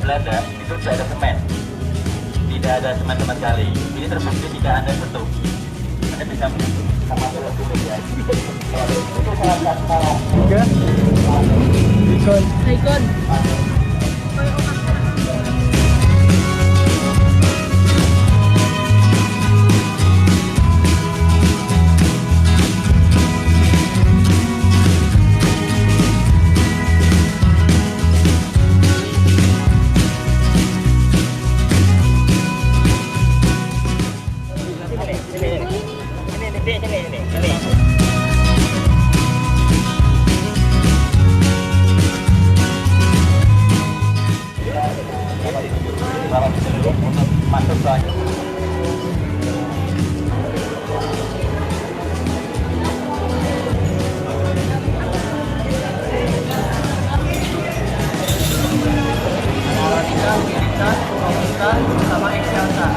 Belanda itu tidak ada semen, tidak ada semen sama sekali. Ini terbukti jika Anda sentuh, Anda bisa menyentuh sama surat dulu ya. Itu salah satu Tiga. Ikon. Ikon. untuk masuk ke sama Excelsa.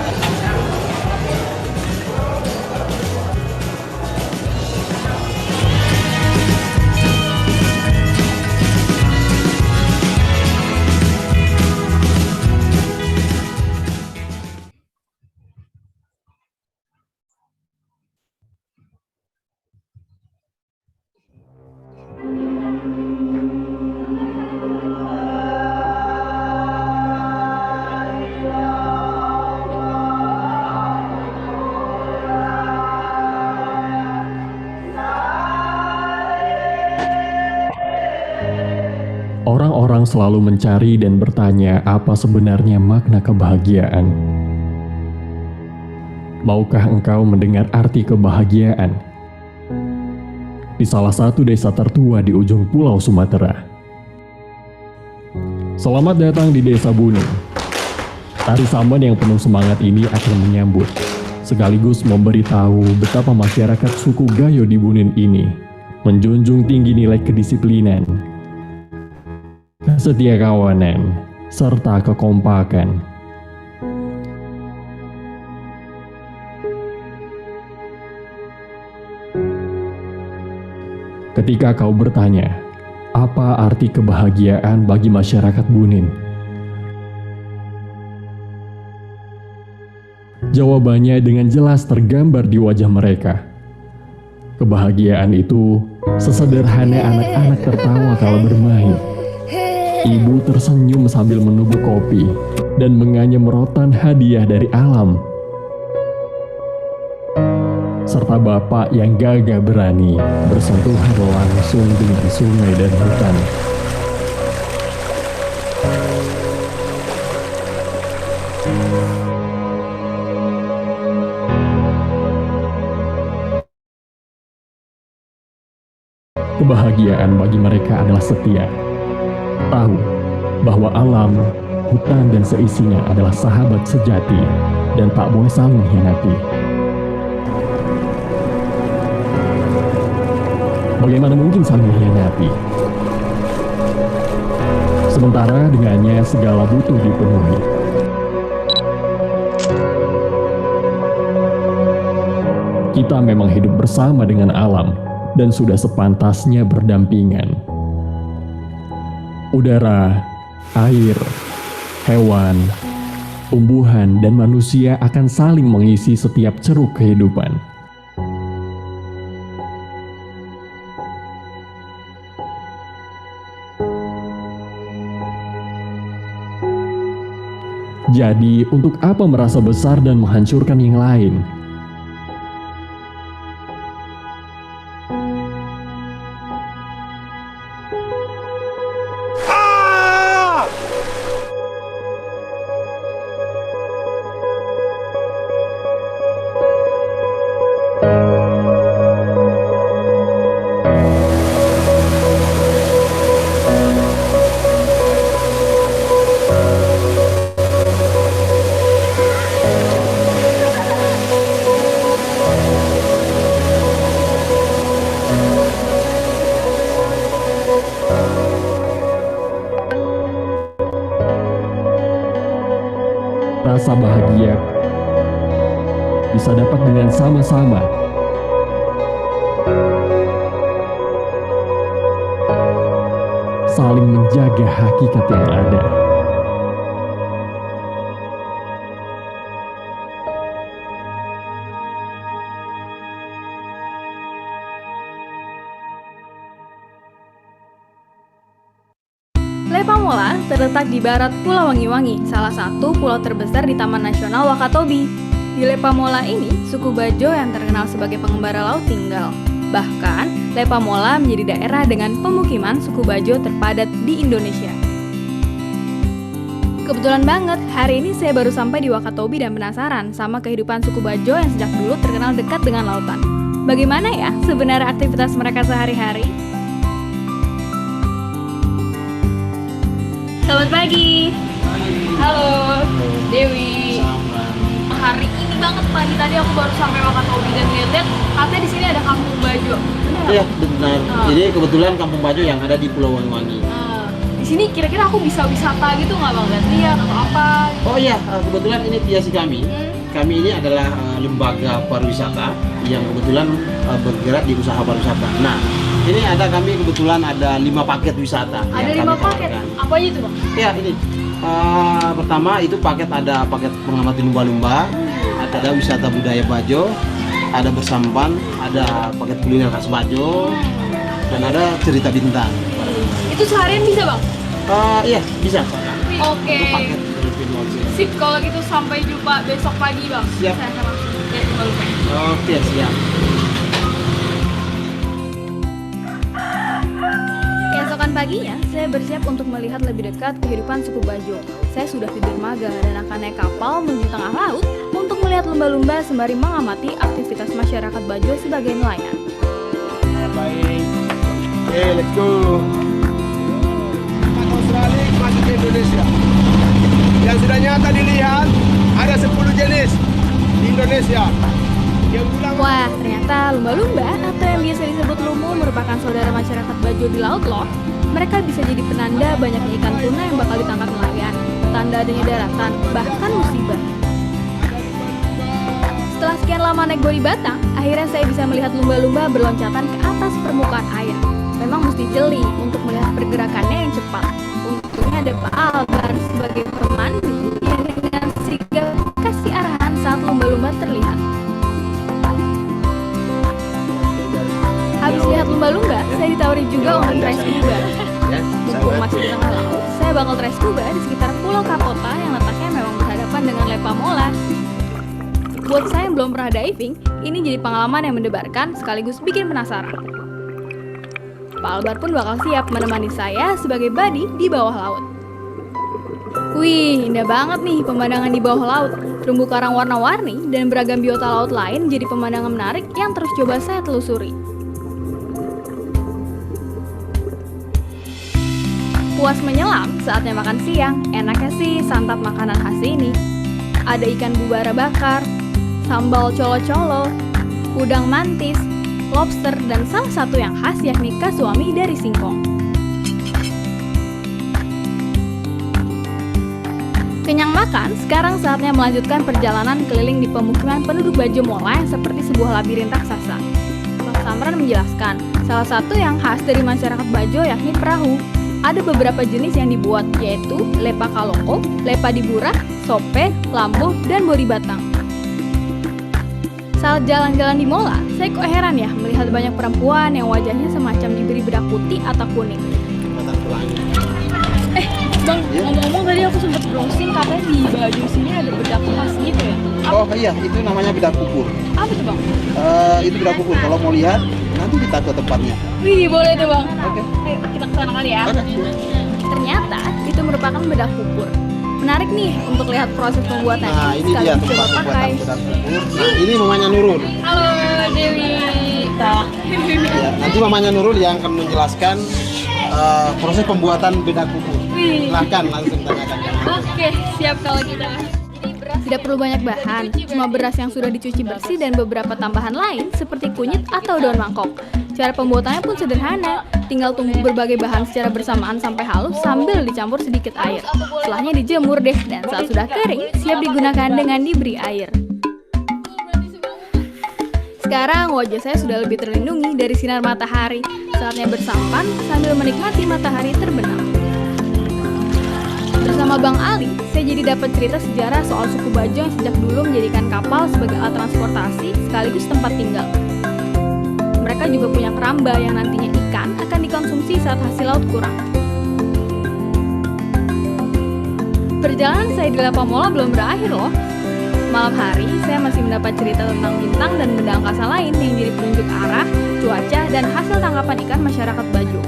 Orang-orang selalu mencari dan bertanya apa sebenarnya makna kebahagiaan. Maukah engkau mendengar arti kebahagiaan? Di salah satu desa tertua di ujung pulau Sumatera. Selamat datang di Desa Bunin. Tari Saman yang penuh semangat ini akan menyambut, sekaligus memberitahu betapa masyarakat suku Gayo di Bunin ini menjunjung tinggi nilai kedisiplinan, kesetiakawanan, serta kekompakan. Ketika kau bertanya, apa arti kebahagiaan bagi masyarakat Bunin? Jawabannya dengan jelas tergambar di wajah mereka. Kebahagiaan itu sesederhana anak-anak tertawa kala bermain. Ibu tersenyum sambil menubuk kopi dan menganyam rotan hadiah dari alam. Serta bapak yang gagah berani bersentuhan langsung dengan sungai dan hutan. Kebahagiaan bagi mereka adalah setia. Tahu bahwa alam, hutan dan seisinya adalah sahabat sejati dan tak boleh saling mengkhianati. Bagaimana mungkin saling mengkhianati? Sementara dengannya segala butuh dipenuhi. Kita memang hidup bersama dengan alam dan sudah sepantasnya berdampingan. Udara, air, hewan, tumbuhan, dan manusia akan saling mengisi setiap ceruk kehidupan. Jadi, untuk apa merasa besar dan menghancurkan yang lain? Rasa bahagia bisa dapat dengan sama-sama saling menjaga hakikat yang ada. Lepamola terletak di barat Pulau Wangi-Wangi, salah satu pulau terbesar di Taman Nasional Wakatobi. Di Lepamola ini, suku Bajo yang terkenal sebagai pengembara laut tinggal. Bahkan, Lepamola menjadi daerah dengan pemukiman suku Bajo terpadat di Indonesia. Kebetulan banget, hari ini saya baru sampai di Wakatobi dan penasaran sama kehidupan suku Bajo yang sejak dulu terkenal dekat dengan lautan. Bagaimana ya sebenarnya aktivitas mereka sehari-hari? Selamat pagi. Halo, Dewi. Hari ini banget pagi tadi aku baru sampai Wakatobi dan lihat katanya di sini ada Kampung Bajo. Benar Iya, nggak? benar. Jadi kebetulan Kampung Bajo yang ada di Pulau Wangi-Wangi. Di sini kira-kira aku bisa wisata gitu nggak bang? Lihat atau apa? Oh iya, kebetulan ini biasi kami. Kami ini adalah lembaga pariwisata yang kebetulan bergerak di usaha pariwisata. Nah, ini kami kebetulan ada 5 paket wisata. Ada yang 5 kami paket. tawarkan. Apa aja itu bang? Ya, ini. Pertama itu ada paket pengamati lumba-lumba, ada wisata budaya Bajo, ada bersampan, ada paket kuliner khas Bajo, dan ada cerita bintang. Itu seharian bisa bang? Iya, bisa. Oke. Itu paket dari Pinwatch. Sip, kalau gitu sampai jumpa besok pagi bang. Siap. Saya akan langsung lihat lumba-lumba. Oke, siap. Keesokan paginya, saya bersiap untuk melihat lebih dekat kehidupan suku Bajo. Saya sudah di dermaga dan akan naik kapal menuju tengah laut untuk melihat lumba-lumba sembari mengamati aktivitas masyarakat Bajo sebagai nelayan. Baik. Oke, let's go. Australia masuk ke Indonesia. Yang sudah nyata dilihat ada 10 jenis di Indonesia. Yang ulang Wah, ternyata lumba-lumba atau yang biasa disebut lumu merupakan saudara masyarakat Bajo di laut loh. Mereka bisa jadi penanda banyaknya ikan tuna yang bakal ditangkap nelayan, tanda adanya daratan, bahkan musibah. Setelah sekian lama naik bodi batang, akhirnya saya bisa melihat lumba-lumba berloncatan ke atas permukaan air. Memang mesti jeli untuk melihat pergerakannya yang cepat. Untungnya ada Pak Albar sebagai pemandu yang dengan sigap kasih arahan saat lumba-lumba terlihat. Habis lihat lumba-lumba, saya ditawari juga untuk try scuba. Mumpung masih di tengah laut, saya bakal try scuba di sekitar Pulau Kapota yang letaknya memang berhadapan dengan Lepamola. Buat saya yang belum pernah diving, ini jadi pengalaman yang mendebarkan sekaligus bikin penasaran. Pak Albar pun bakal siap menemani saya sebagai buddy di bawah laut. Wih, indah banget nih pemandangan di bawah laut. Terumbu karang warna-warni dan beragam biota laut lain jadi pemandangan menarik yang terus coba saya telusuri. Puas menyelam, saatnya makan siang. Enaknya sih santap makanan khas ini. Ada ikan bubara bakar, sambal colo-colo, udang mantis, lobster, dan salah satu yang khas yakni kasuami dari singkong. Kenyang makan, sekarang saatnya melanjutkan perjalanan keliling di pemukiman penduduk Bajo Mola yang seperti sebuah labirin raksasa. Bang Samran menjelaskan, salah satu yang khas dari masyarakat Bajo yakni perahu. Ada beberapa jenis yang dibuat, yaitu lepa kaloko, lepa diburah, sope, lambo, dan bodi batang. Saat jalan-jalan di Mola, saya kok heran ya melihat banyak perempuan yang wajahnya semacam diberi bedak putih atau kuning. Bang, ngomong-ngomong tadi aku sempat browsing katanya di baju sini ada bedak emas gitu ya? Oh iya, itu namanya bedak kukur. Apa tuh bang? Itu bedak kukur. Kalau mau lihat, nanti kita ke tempatnya. Wih, boleh tuh bang. Oke. Ayo kita kesana kali ya. Oke. Ternyata itu merupakan bedak kukur. Menarik nih untuk lihat proses pembuatannya. Nah, ini dia sekaligus tempat coba pembuatan pakai. bedak kukur. Nah, ini mamanya Nurul. Halo Dewi. Ya, nanti mamanya Nurul yang akan menjelaskan proses pembuatan bedak kukur. Wih. Silahkan langsung tanyakan. Oke, siap kalau gitu. Tidak perlu banyak bahan, cuma beras yang sudah dicuci bersih dan beberapa tambahan lain seperti kunyit atau daun mangkok. Cara pembuatannya pun sederhana, tinggal tunggu berbagai bahan secara bersamaan sampai halus sambil dicampur sedikit air. Setelahnya dijemur deh, dan saat sudah kering, siap digunakan dengan diberi air. Sekarang wajah saya sudah lebih terlindungi dari sinar matahari. Saatnya bersampan sambil menikmati matahari terbenam. Bersama Bang Ali, saya jadi dapat cerita sejarah soal suku Bajo yang sejak dulu menjadikan kapal sebagai alat transportasi sekaligus tempat tinggal. Mereka juga punya keramba yang nantinya ikan akan dikonsumsi saat hasil laut kurang. Perjalanan saya di Lepamola belum berakhir loh. Malam hari, saya masih mendapat cerita tentang bintang dan benda angkasa lain yang jadi penunjuk arah, cuaca, dan hasil tangkapan ikan masyarakat Bajo.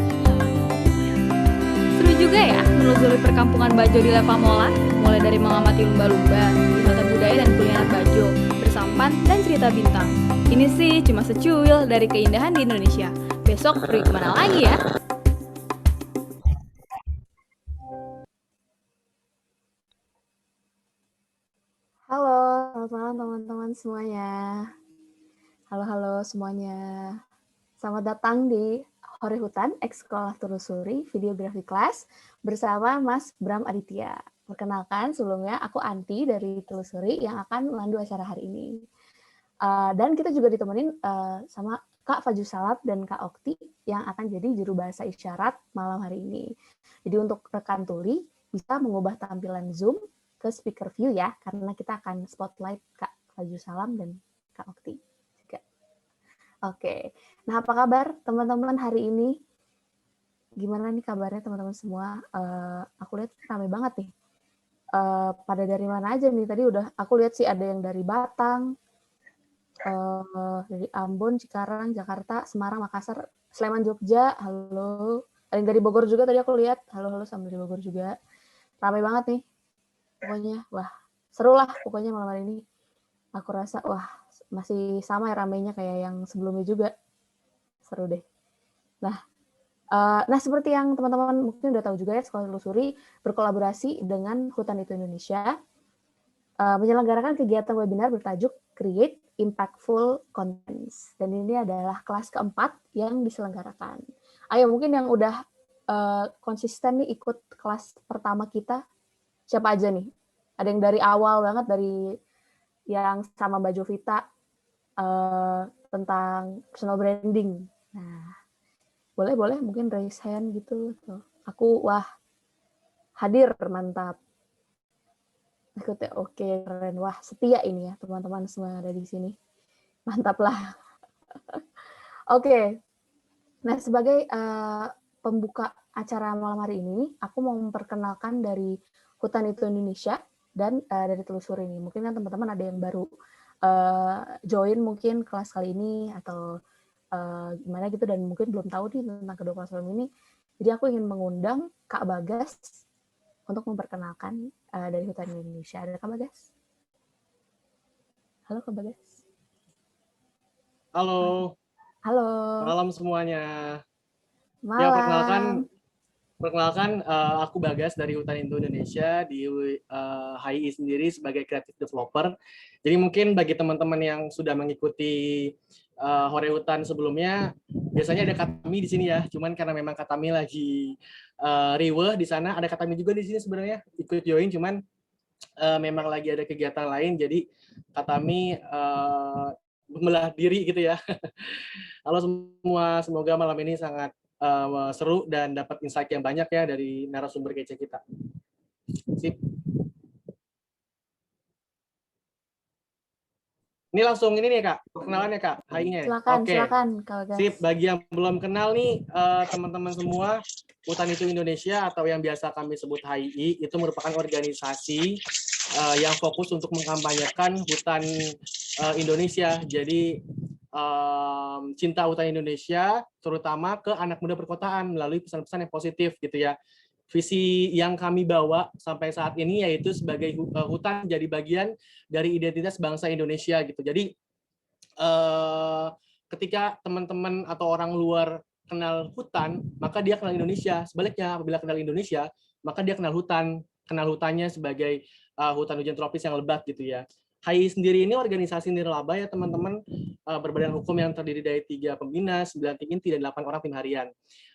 Seru juga ya menelusuri perkampungan Bajo di Lepamola, mulai dari mengamati lumba-lumba, wisata budaya dan kuliner Bajo, bersampan, dan cerita bintang. Ini sih cuma secuil dari keindahan di Indonesia. Besok pergi kemana lagi ya? Halo, selamat malam teman-teman semuanya. Halo semuanya. Selamat datang di Hore Hutan, Eks Sekolah Telusuri Videografi Kelas bersama Mas Bram Aditya. Perkenalkan, sebelumnya aku Anti dari Telusuri yang akan memandu acara hari ini. Dan kita juga ditemenin sama Kak Faju Salap dan Kak Okti yang akan jadi juru bahasa isyarat malam hari ini. Jadi untuk rekan tuli bisa mengubah tampilan Zoom ke speaker view ya, karena kita akan spotlight Kak Faju Salam dan Kak Okti juga. Oke, nah apa kabar teman-teman hari ini? Gimana nih kabarnya teman-teman semua? Aku lihat ramai banget nih. Pada dari mana aja nih? Tadi udah aku lihat sih ada yang dari Batang, dari Ambon, Cikarang, Jakarta, Semarang, Makassar, Sleman, Jogja. Halo. Ada yang dari Bogor juga tadi aku lihat. Halo sama dari Bogor juga. Ramai banget nih. Pokoknya, wah, seru lah pokoknya malam hari ini. Aku rasa, wah, masih sama ya ramainya kayak yang sebelumnya juga. Seru deh. Nah, seperti yang teman-teman mungkin udah tahu juga ya, Sekolah Telusuri berkolaborasi dengan Hutan Itu Indonesia menyelenggarakan kegiatan webinar bertajuk Create Impactful Contents. Dan ini adalah kelas keempat yang diselenggarakan. Ayo, mungkin yang udah konsisten nih ikut kelas pertama kita, siapa aja nih? Ada yang dari awal banget, dari yang sama Mbak Jovita tentang personal branding. Nah, boleh mungkin raise hand gitu. Aku, wah, hadir, mantap. Ikutnya, oke, keren. Wah, setia ini ya teman-teman semua yang ada di sini. Mantap lah. Oke, nah sebagai pembuka acara malam hari ini, aku mau memperkenalkan dari Hutan Itu Indonesia dan dari Telusuri ini. Mungkin kan teman-teman ada yang baru join mungkin kelas kali ini atau gimana gitu dan mungkin belum tahu nih tentang kedua kelas ini. Jadi aku ingin mengundang Kak Bagas untuk memperkenalkan dari Hutan Indonesia. Ada Kak Bagas? Halo Kak Bagas. Halo. Halo. Malam semuanya. Malam. Ya, perkenalkan aku Bagas dari Hutan Indonesia di HII sendiri sebagai creative developer. Jadi mungkin bagi teman-teman yang sudah mengikuti Hore Hutan sebelumnya, biasanya ada Katami di sini ya. Cuman karena memang Katami lagi riweh di sana, ada Katami juga di sini sebenarnya ikut join. Cuman memang lagi ada kegiatan lain, jadi Katami membelah diri gitu ya. Halo semua, semoga malam ini sangat seru dan dapat insight yang banyak ya dari narasumber kece kita. Sip. Ini langsung ini nih Kak, perkenalannya Kak, HI-nya. Silakan Kak Bagas. Sip, bagi yang belum kenal nih teman-teman semua, Hutan Itu Indonesia atau yang biasa kami sebut HII itu merupakan organisasi yang fokus untuk mengkampanyekan hutan Indonesia. Jadi cinta hutan Indonesia terutama ke anak muda perkotaan melalui pesan-pesan yang positif gitu ya. Visi yang kami bawa sampai saat ini yaitu sebagai hutan jadi bagian dari identitas bangsa Indonesia gitu. Jadi ketika teman-teman atau orang luar kenal hutan, maka dia kenal Indonesia. Sebaliknya, apabila kenal Indonesia, maka dia kenal hutan. Kenal hutannya sebagai hutan hujan tropis yang lebat gitu ya. HII sendiri ini organisasi nirlaba ya teman-teman, berbadan hukum yang terdiri dari 3 pembina, 9 tim inti, dan 8 orang tim harian.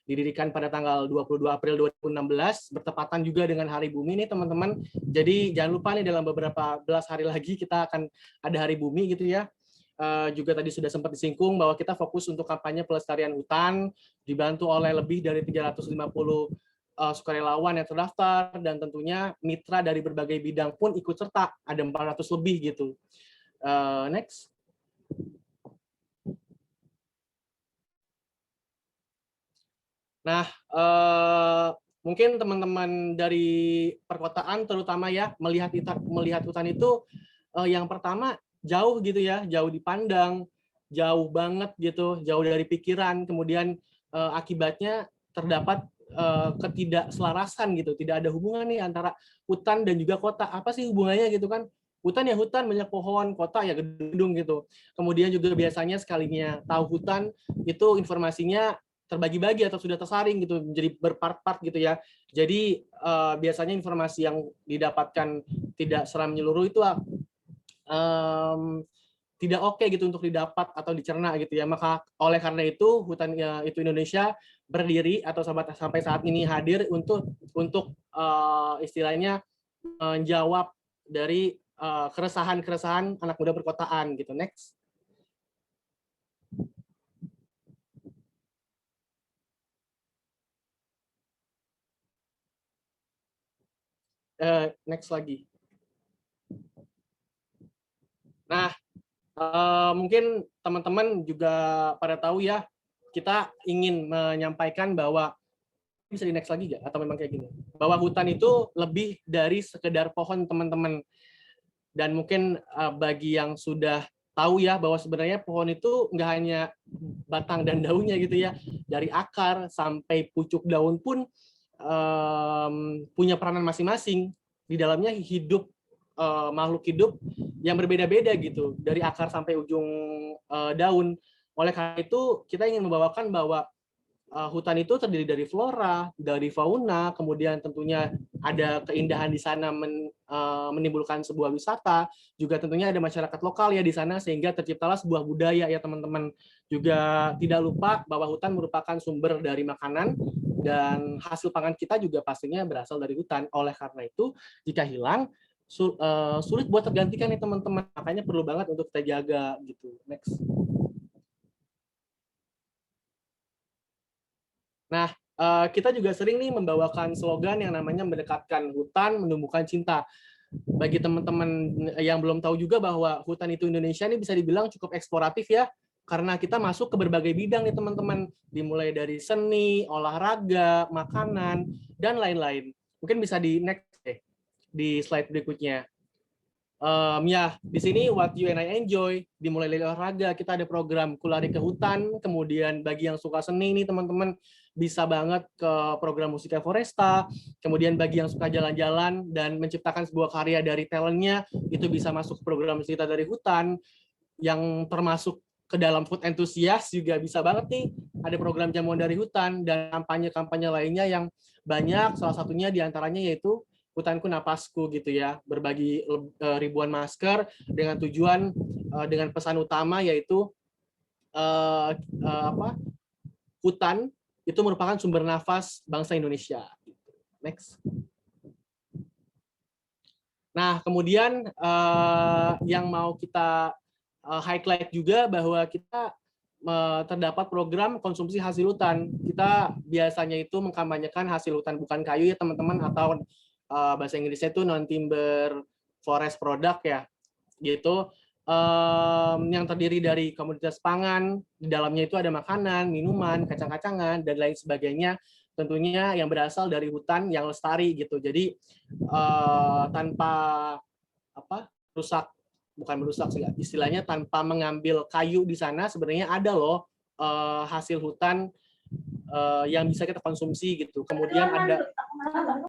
Didirikan pada tanggal 22 April 2016, bertepatan juga dengan Hari Bumi nih teman-teman. Jadi jangan lupa nih dalam beberapa belas hari lagi kita akan ada Hari Bumi gitu ya. Juga tadi sudah sempat disinggung bahwa kita fokus untuk kampanye pelestarian hutan, dibantu oleh lebih dari 350 sukarelawan yang terdaftar, dan tentunya mitra dari berbagai bidang pun ikut serta, ada 400 lebih gitu. Next. Nah, mungkin teman-teman dari perkotaan terutama ya melihat hutan itu yang pertama jauh gitu ya, jauh dipandang, jauh banget gitu, jauh dari pikiran, kemudian akibatnya terdapat ketidakselarasan gitu, tidak ada hubungan nih antara hutan dan juga kota. Apa sih hubungannya gitu kan? Hutan ya hutan, banyak pohon, kota ya gedung gitu. Kemudian juga biasanya sekalinya tahu hutan itu informasinya terbagi-bagi atau sudah tersaring gitu, menjadi berpart-part gitu ya. Jadi biasanya informasi yang didapatkan tidak secara menyeluruh itu tidak oke gitu untuk didapat atau dicerna gitu ya. Maka oleh karena itu hutan itu Indonesia berdiri atau sampai saat ini hadir untuk istilahnya menjawab dari keresahan anak muda perkotaan gitu. Next. Next lagi. Nah, mungkin teman-teman juga pada tahu ya, kita ingin menyampaikan bahwa bisa di next lagi nggak? Atau memang kayak gini? Bahwa hutan itu lebih dari sekedar pohon, teman-teman. Dan mungkin bagi yang sudah tahu ya bahwa sebenarnya pohon itu nggak hanya batang dan daunnya gitu ya, dari akar sampai pucuk daun pun punya peranan masing-masing. Di dalamnya hidup makhluk hidup yang berbeda-beda gitu, dari akar sampai ujung daun. Oleh karena itu kita ingin membawakan bahwa hutan itu terdiri dari flora, dari fauna, kemudian tentunya ada keindahan di sana menimbulkan sebuah wisata, juga tentunya ada masyarakat lokal ya di sana sehingga terciptalah sebuah budaya ya teman-teman. Juga tidak lupa bahwa hutan merupakan sumber dari makanan dan hasil pangan kita juga pastinya berasal dari hutan. Oleh karena itu jika hilang sulit buat tergantikan nih teman-teman, makanya perlu banget untuk kita jaga gitu. Next. Nah, kita juga sering nih membawakan slogan yang namanya mendekatkan hutan, menumbuhkan cinta. Bagi teman-teman yang belum tahu juga bahwa hutan itu Indonesia ini bisa dibilang cukup eksploratif ya, karena kita masuk ke berbagai bidang nih teman-teman, dimulai dari seni, olahraga, makanan, dan lain-lain. Mungkin bisa di next deh, di slide berikutnya. Ya, di sini What You and I Enjoy, dimulai dari olahraga, kita ada program Kulari ke Hutan, kemudian bagi yang suka seni nih teman-teman, bisa banget ke program Musika Foresta, kemudian bagi yang suka jalan-jalan dan menciptakan sebuah karya dari talentnya, itu bisa masuk ke program Cerita dari Hutan, yang termasuk ke dalam food enthusiast juga bisa banget nih, ada program Jamuan dari Hutan, dan kampanye-kampanye lainnya yang banyak, salah satunya diantaranya yaitu Hutanku Napasku gitu ya, berbagi ribuan masker dengan tujuan dengan pesan utama yaitu hutan itu merupakan sumber nafas bangsa Indonesia. Next. Nah, kemudian yang mau kita highlight juga bahwa kita terdapat program konsumsi hasil hutan. Kita biasanya itu mengkampanyekan hasil hutan bukan kayu ya teman-teman, atau bahasa Inggrisnya itu non-timber forest product ya, gitu. Yang terdiri dari komoditas pangan, di dalamnya itu ada makanan, minuman, kacang-kacangan, dan lain sebagainya, tentunya yang berasal dari hutan yang lestari gitu. Jadi tanpa merusak sih, istilahnya tanpa mengambil kayu di sana, sebenarnya ada loh hasil hutan yang bisa kita konsumsi gitu. Kemudian ada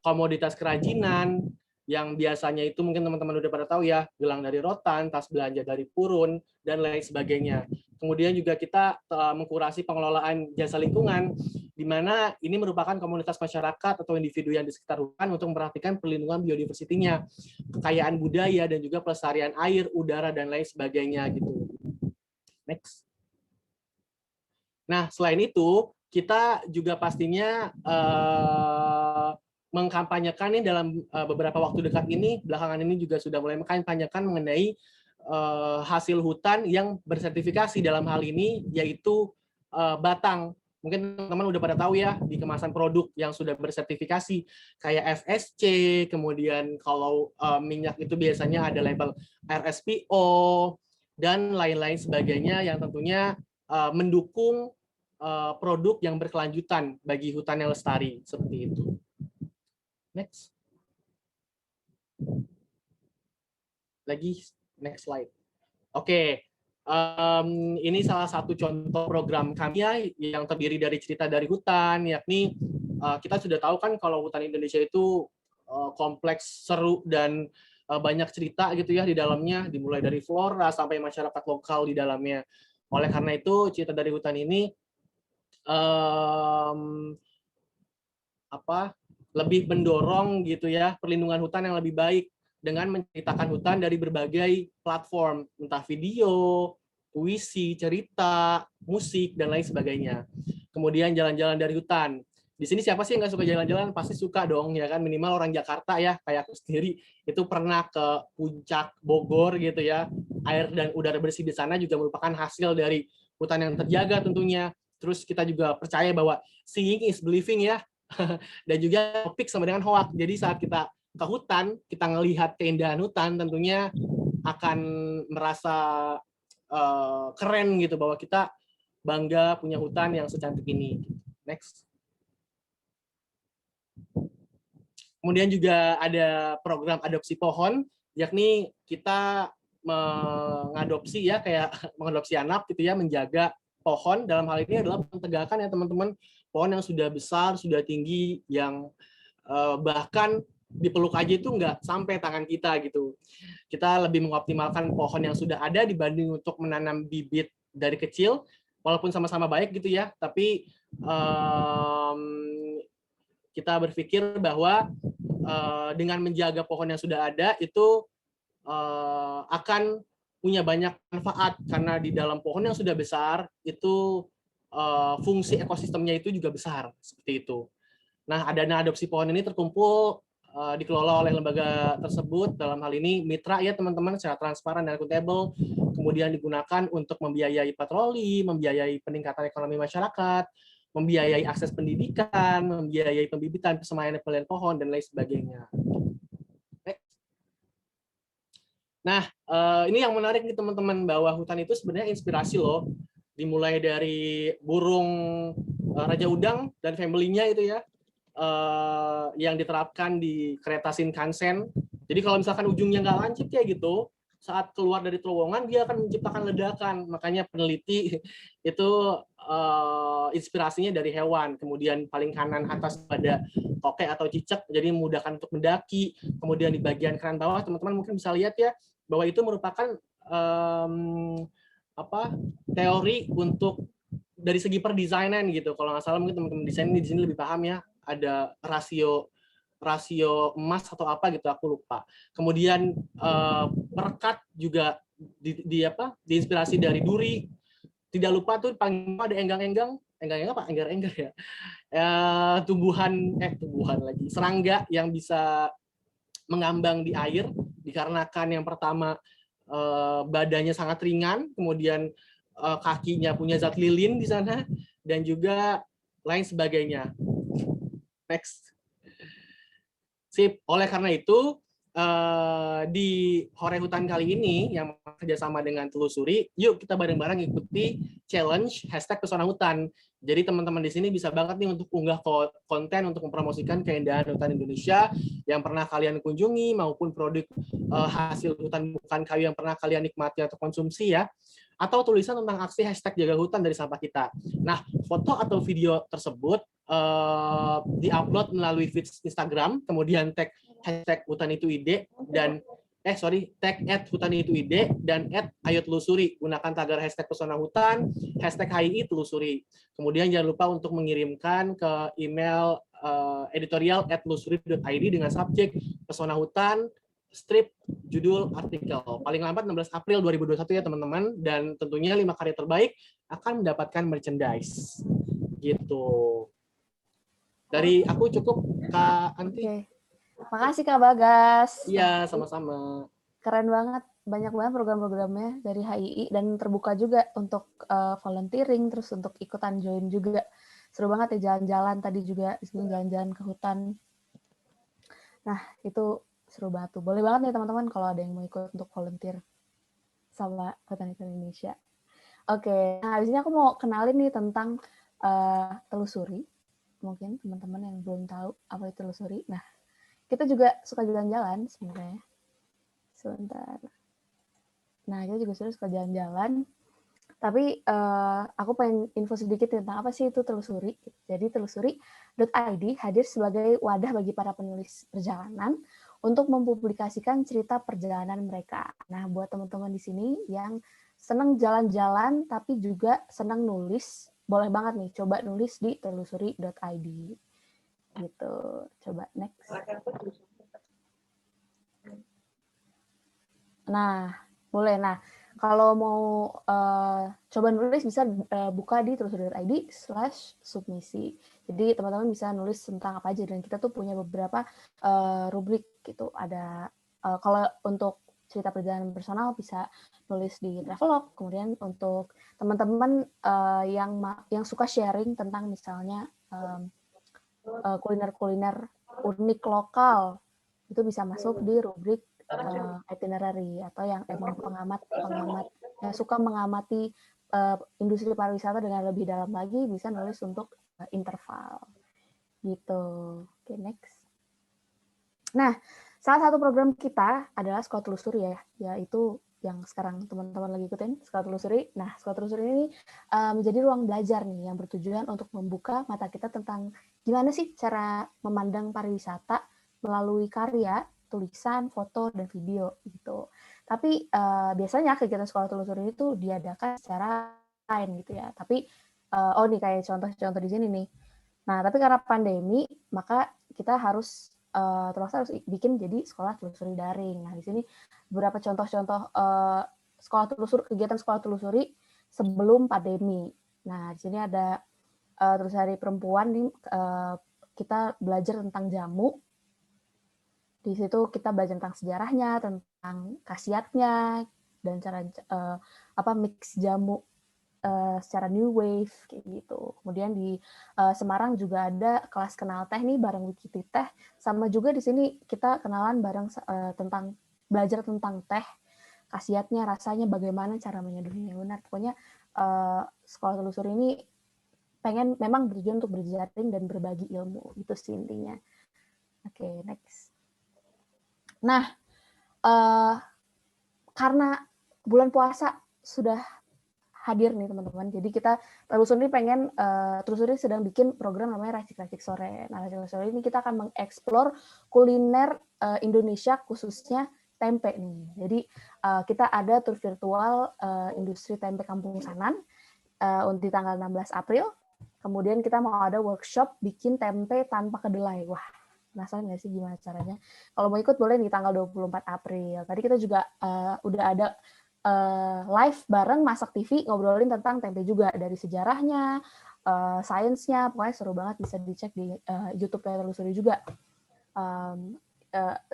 komoditas kerajinan yang biasanya itu mungkin teman-teman udah pada tahu ya, gelang dari rotan, tas belanja dari purun, dan lain sebagainya. Kemudian juga kita mengkurasi pengelolaan jasa lingkungan, di mana ini merupakan komunitas masyarakat atau individu yang di sekitar hutan untuk memperhatikan perlindungan biodiversitinya, kekayaan budaya, dan juga pelestarian air, udara, dan lain sebagainya gitu. Next. Nah, selain itu, kita juga pastinya mengkampanyekan nih dalam beberapa waktu dekat ini, belakangan ini juga sudah mulai mengkampanyekan mengenai hasil hutan yang bersertifikasi, dalam hal ini yaitu batang. Mungkin teman-teman udah pada tahu ya, di kemasan produk yang sudah bersertifikasi kayak FSC, kemudian kalau minyak itu biasanya ada label RSPO dan lain-lain sebagainya yang tentunya mendukung produk yang berkelanjutan bagi hutan yang lestari, seperti itu. Next. Lagi, next slide. Oke, ini salah satu contoh program kami ya, yang terdiri dari cerita dari hutan, yakni kita sudah tahu kan kalau hutan Indonesia itu kompleks, seru, dan banyak cerita gitu ya di dalamnya, dimulai dari flora sampai masyarakat lokal di dalamnya. Oleh karena itu, cerita dari hutan ini lebih mendorong gitu ya perlindungan hutan yang lebih baik dengan menceritakan hutan dari berbagai platform, entah video, puisi, cerita, musik, dan lain sebagainya. Kemudian jalan-jalan dari hutan. Di sini siapa sih yang nggak suka jalan-jalan? Pasti suka dong, ya kan? Minimal orang Jakarta ya, kayak aku sendiri, itu pernah ke Puncak Bogor gitu ya. Air dan udara bersih di sana juga merupakan hasil dari hutan yang terjaga tentunya. Terus kita juga percaya bahwa seeing is believing ya. Dan juga topik sama dengan hoax. Jadi saat kita ke hutan, kita ngelihat keindahan hutan, tentunya akan merasa keren gitu, bahwa kita bangga punya hutan yang secantik ini. Next. Kemudian juga ada program adopsi pohon, yakni kita mengadopsi ya, kayak mengadopsi anak gitu ya, menjaga pohon. Dalam hal ini adalah mentegakkan ya teman-teman, pohon yang sudah besar, sudah tinggi, yang bahkan dipeluk aja itu nggak sampai tangan kita gitu. Kita lebih mengoptimalkan pohon yang sudah ada dibanding untuk menanam bibit dari kecil, walaupun sama-sama baik gitu ya, tapi kita berpikir bahwa dengan menjaga pohon yang sudah ada itu akan punya banyak manfaat, karena di dalam pohon yang sudah besar itu fungsi ekosistemnya itu juga besar, seperti itu. Nah, dana adopsi pohon ini terkumpul dikelola oleh lembaga tersebut, dalam hal ini mitra ya teman-teman, secara transparan dan akuntabel, kemudian digunakan untuk membiayai patroli, membiayai peningkatan ekonomi masyarakat, membiayai akses pendidikan, membiayai pembibitan, persemaian peliharaan pohon, dan lain sebagainya. Nah, ini yang menarik nih teman-teman, bahwa hutan itu sebenarnya inspirasi loh, dimulai dari burung Raja Udang dan family-nya itu ya, yang diterapkan di kereta Shinkansen. Jadi kalau misalkan ujungnya nggak lancip kayak gitu, saat keluar dari terowongan dia akan menciptakan ledakan. Makanya peneliti itu inspirasinya dari hewan. Kemudian paling kanan atas pada tokek atau cicak, jadi memudahkan untuk mendaki. Kemudian di bagian kanan bawah teman-teman mungkin bisa lihat ya, bahwa itu merupakan teori untuk dari segi perdesainan gitu. Kalau nggak salah mungkin teman-teman desain di sini lebih paham ya. Ada rasio emas atau apa gitu, aku lupa. Kemudian perekat juga diinspirasi dari duri. Tidak lupa tuh paling ada enggang-enggang apa? Enggar-enggar ya. Tumbuhan lagi. Serangga yang bisa mengambang di air, dikarenakan yang pertama badannya sangat ringan, kemudian kakinya punya zat lilin di sana, dan juga lain sebagainya. Next. Sip. Oleh karena itu, di Hore Hutan kali ini yang kerjasama dengan Telusuri, yuk kita bareng-bareng ikuti challenge #PesonaHutan. Jadi teman-teman di sini bisa banget nih untuk unggah konten untuk mempromosikan keindahan hutan Indonesia yang pernah kalian kunjungi, maupun produk hasil hutan bukan kayu yang pernah kalian nikmati atau konsumsi ya, atau tulisan tentang aksi #jaga hutan dari sampah kita. Nah, foto atau video tersebut diupload melalui feed Instagram, kemudian tag #hutanituid dan tag @hutanituid dan @ayotelusuri. Gunakan tagar #PesonaHutan, #HII Telusuri. Kemudian jangan lupa untuk mengirimkan ke email editorial@telusuri.id dengan subjek Pesona Hutan, strip, judul, artikel. Paling lambat 16 April 2021 ya teman-teman, dan tentunya 5 karya terbaik akan mendapatkan merchandise. Gitu. Dari aku cukup, Kak Anti. Oke. Makasih Kak Bagas. Iya, sama-sama. Keren banget, banyak banget program-programnya dari HII, dan terbuka juga untuk volunteering, terus untuk ikutan join juga. Seru banget ya jalan-jalan, tadi juga disebut jalan-jalan ke hutan. Nah, itu seru banget tuh. Boleh banget nih teman-teman kalau ada yang mau ikut untuk volunteer sama Hutan Indonesia. Oke, nah habis ini aku mau kenalin nih tentang Telusuri. Mungkin teman-teman yang belum tahu apa itu Telusuri. Nah, kita juga suka jalan-jalan sebenarnya. Sebentar. Nah, kita juga suka jalan-jalan. Tapi aku pengen info sedikit tentang apa sih itu telusuri. Jadi telusuri.id hadir sebagai wadah bagi para penulis perjalanan untuk mempublikasikan cerita perjalanan mereka. Nah, buat teman-teman di sini yang senang jalan-jalan tapi juga senang nulis, boleh banget nih coba nulis di telusuri.id. Gitu. Coba next. Nah, boleh. Nah, kalau mau coba nulis bisa buka di telusuri.id/submisi. Jadi teman-teman bisa nulis tentang apa aja, dan kita tuh punya beberapa rubrik gitu. Ada kalau untuk cerita perjalanan personal bisa nulis di travelog. Kemudian untuk teman-teman yang suka sharing tentang misalnya kuliner-kuliner unik lokal, itu bisa masuk di rubrik itinerary, atau yang emang pengamat yang suka mengamati industri pariwisata dengan lebih dalam lagi bisa nulis untuk interval gitu. Oke, next. Nah, salah satu program kita adalah Sekolah Telusuri ya, yaitu yang sekarang teman-teman lagi ikutin, Sekolah Telusuri. Nah, Sekolah Telusuri ini menjadi ruang belajar nih yang bertujuan untuk membuka mata kita tentang gimana sih cara memandang pariwisata melalui karya, tulisan, foto, dan video gitu. Tapi biasanya kegiatan Sekolah Telusuri itu diadakan secara online gitu ya. Tapi nih kayak contoh-contoh di sini nih. Nah, tapi karena pandemi, maka kita harus terpaksa harus bikin jadi Sekolah Telusuri daring. Nah, di sini beberapa contoh-contoh kegiatan Sekolah Telusuri sebelum pandemi. Nah, di sini ada Telusuri perempuan nih, kita belajar tentang jamu. Di situ kita belajar tentang sejarahnya, tentang khasiatnya, dan cara mix jamu secara new wave kayak gitu. Kemudian di Semarang juga ada kelas kenal teh nih bareng Wikiti Teh. Sama juga di sini kita kenalan bareng tentang belajar tentang teh, khasiatnya, rasanya, bagaimana cara menyeduhnya yang benar. Pokoknya Sekolah Telusuri ini memang bertujuan untuk berjaring dan berbagi ilmu. Itu sih intinya. Oke, next. Nah, karena bulan puasa sudah hadir nih teman-teman, jadi kita Telusuri Telusuri sedang bikin program namanya Racik-Racik Sore. Nah, Racik-Racik Sore ini kita akan mengeksplor kuliner Indonesia, khususnya tempe nih. Jadi kita ada tur virtual industri tempe Kampung Sanan di tanggal 16 April. Kemudian kita mau ada workshop bikin tempe tanpa kedelai. Wah, penasaran nggak sih gimana caranya? Kalau mau ikut boleh di tanggal 24 April. Tadi kita juga udah ada live bareng Masak TV ngobrolin tentang tempe juga, dari sejarahnya, sainsnya, pokoknya seru banget, bisa dicek di YouTube Telusuri juga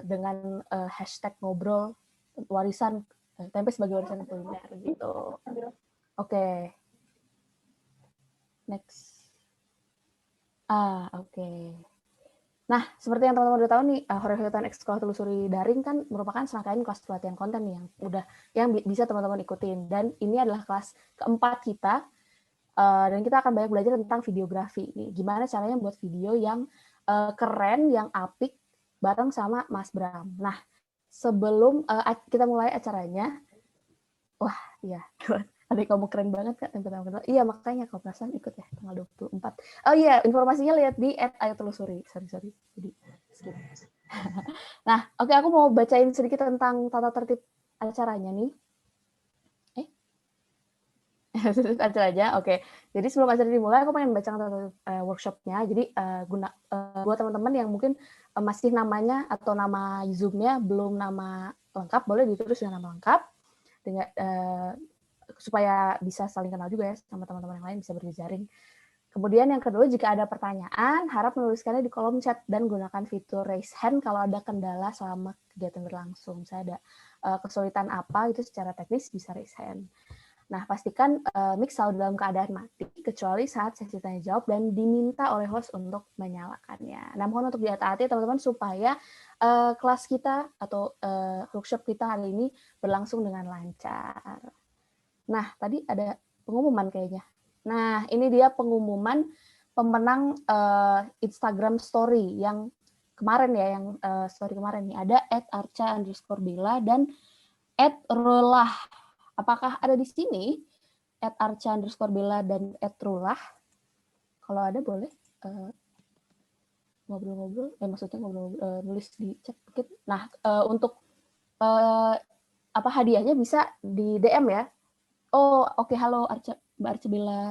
dengan hashtag ngobrol warisan tempe sebagai warisan kuliner gitu. Oke. Next. Oke. Nah, seperti yang teman-teman udah tahu nih, Horizontal Sekolah Telusuri daring kan merupakan serangkaian kelas pelatihan konten nih yang bisa teman-teman ikutin. Dan ini adalah kelas keempat kita, dan kita akan banyak belajar tentang videografi nih. Gimana caranya buat video yang keren, yang apik, bareng sama Mas Bram. Nah, sebelum kita mulai acaranya, wah, iya, adik kamu keren banget Kak, iya makanya kau perasaan ikut ya tanggal 24. Oh iya, informasinya lihat di @ayotelusuri. Sorry. Jadi skip. Nah, oke, aku mau bacain sedikit tentang tata tertib acaranya nih. Acaranya, oke. Jadi sebelum acara dimulai, aku pengen baca workshopnya. Jadi buat teman-teman yang mungkin masih namanya atau nama Zoom-nya belum nama lengkap, boleh ditulis dengan nama lengkap dengan supaya bisa saling kenal juga ya sama teman-teman yang lain, bisa berjejaring. Kemudian yang kedua, jika ada pertanyaan, harap menuliskannya di kolom chat dan gunakan fitur raise hand kalau ada kendala selama kegiatan berlangsung. Saya ada kesulitan apa itu secara teknis, bisa raise hand. Nah, pastikan mic selalu dalam keadaan mati, kecuali saat sesi tanya jawab dan diminta oleh host untuk menyalakannya. Nah, mohon untuk dihati-hati teman-teman supaya kelas kita atau workshop kita hari ini berlangsung dengan lancar. Nah, tadi ada pengumuman kayaknya. Nah, ini dia pengumuman pemenang Instagram Story yang kemarin ya, yang story kemarin nih, ada @arca_bella dan @rulah. Apakah ada di sini @arca_bella dan @rulah? Kalau ada boleh ngobrol-ngobrol, maksudnya ngobrol, nulis di chat mungkin. Nah, untuk apa hadiahnya bisa di DM ya. Oh, oke, halo Mbak Arca Bella.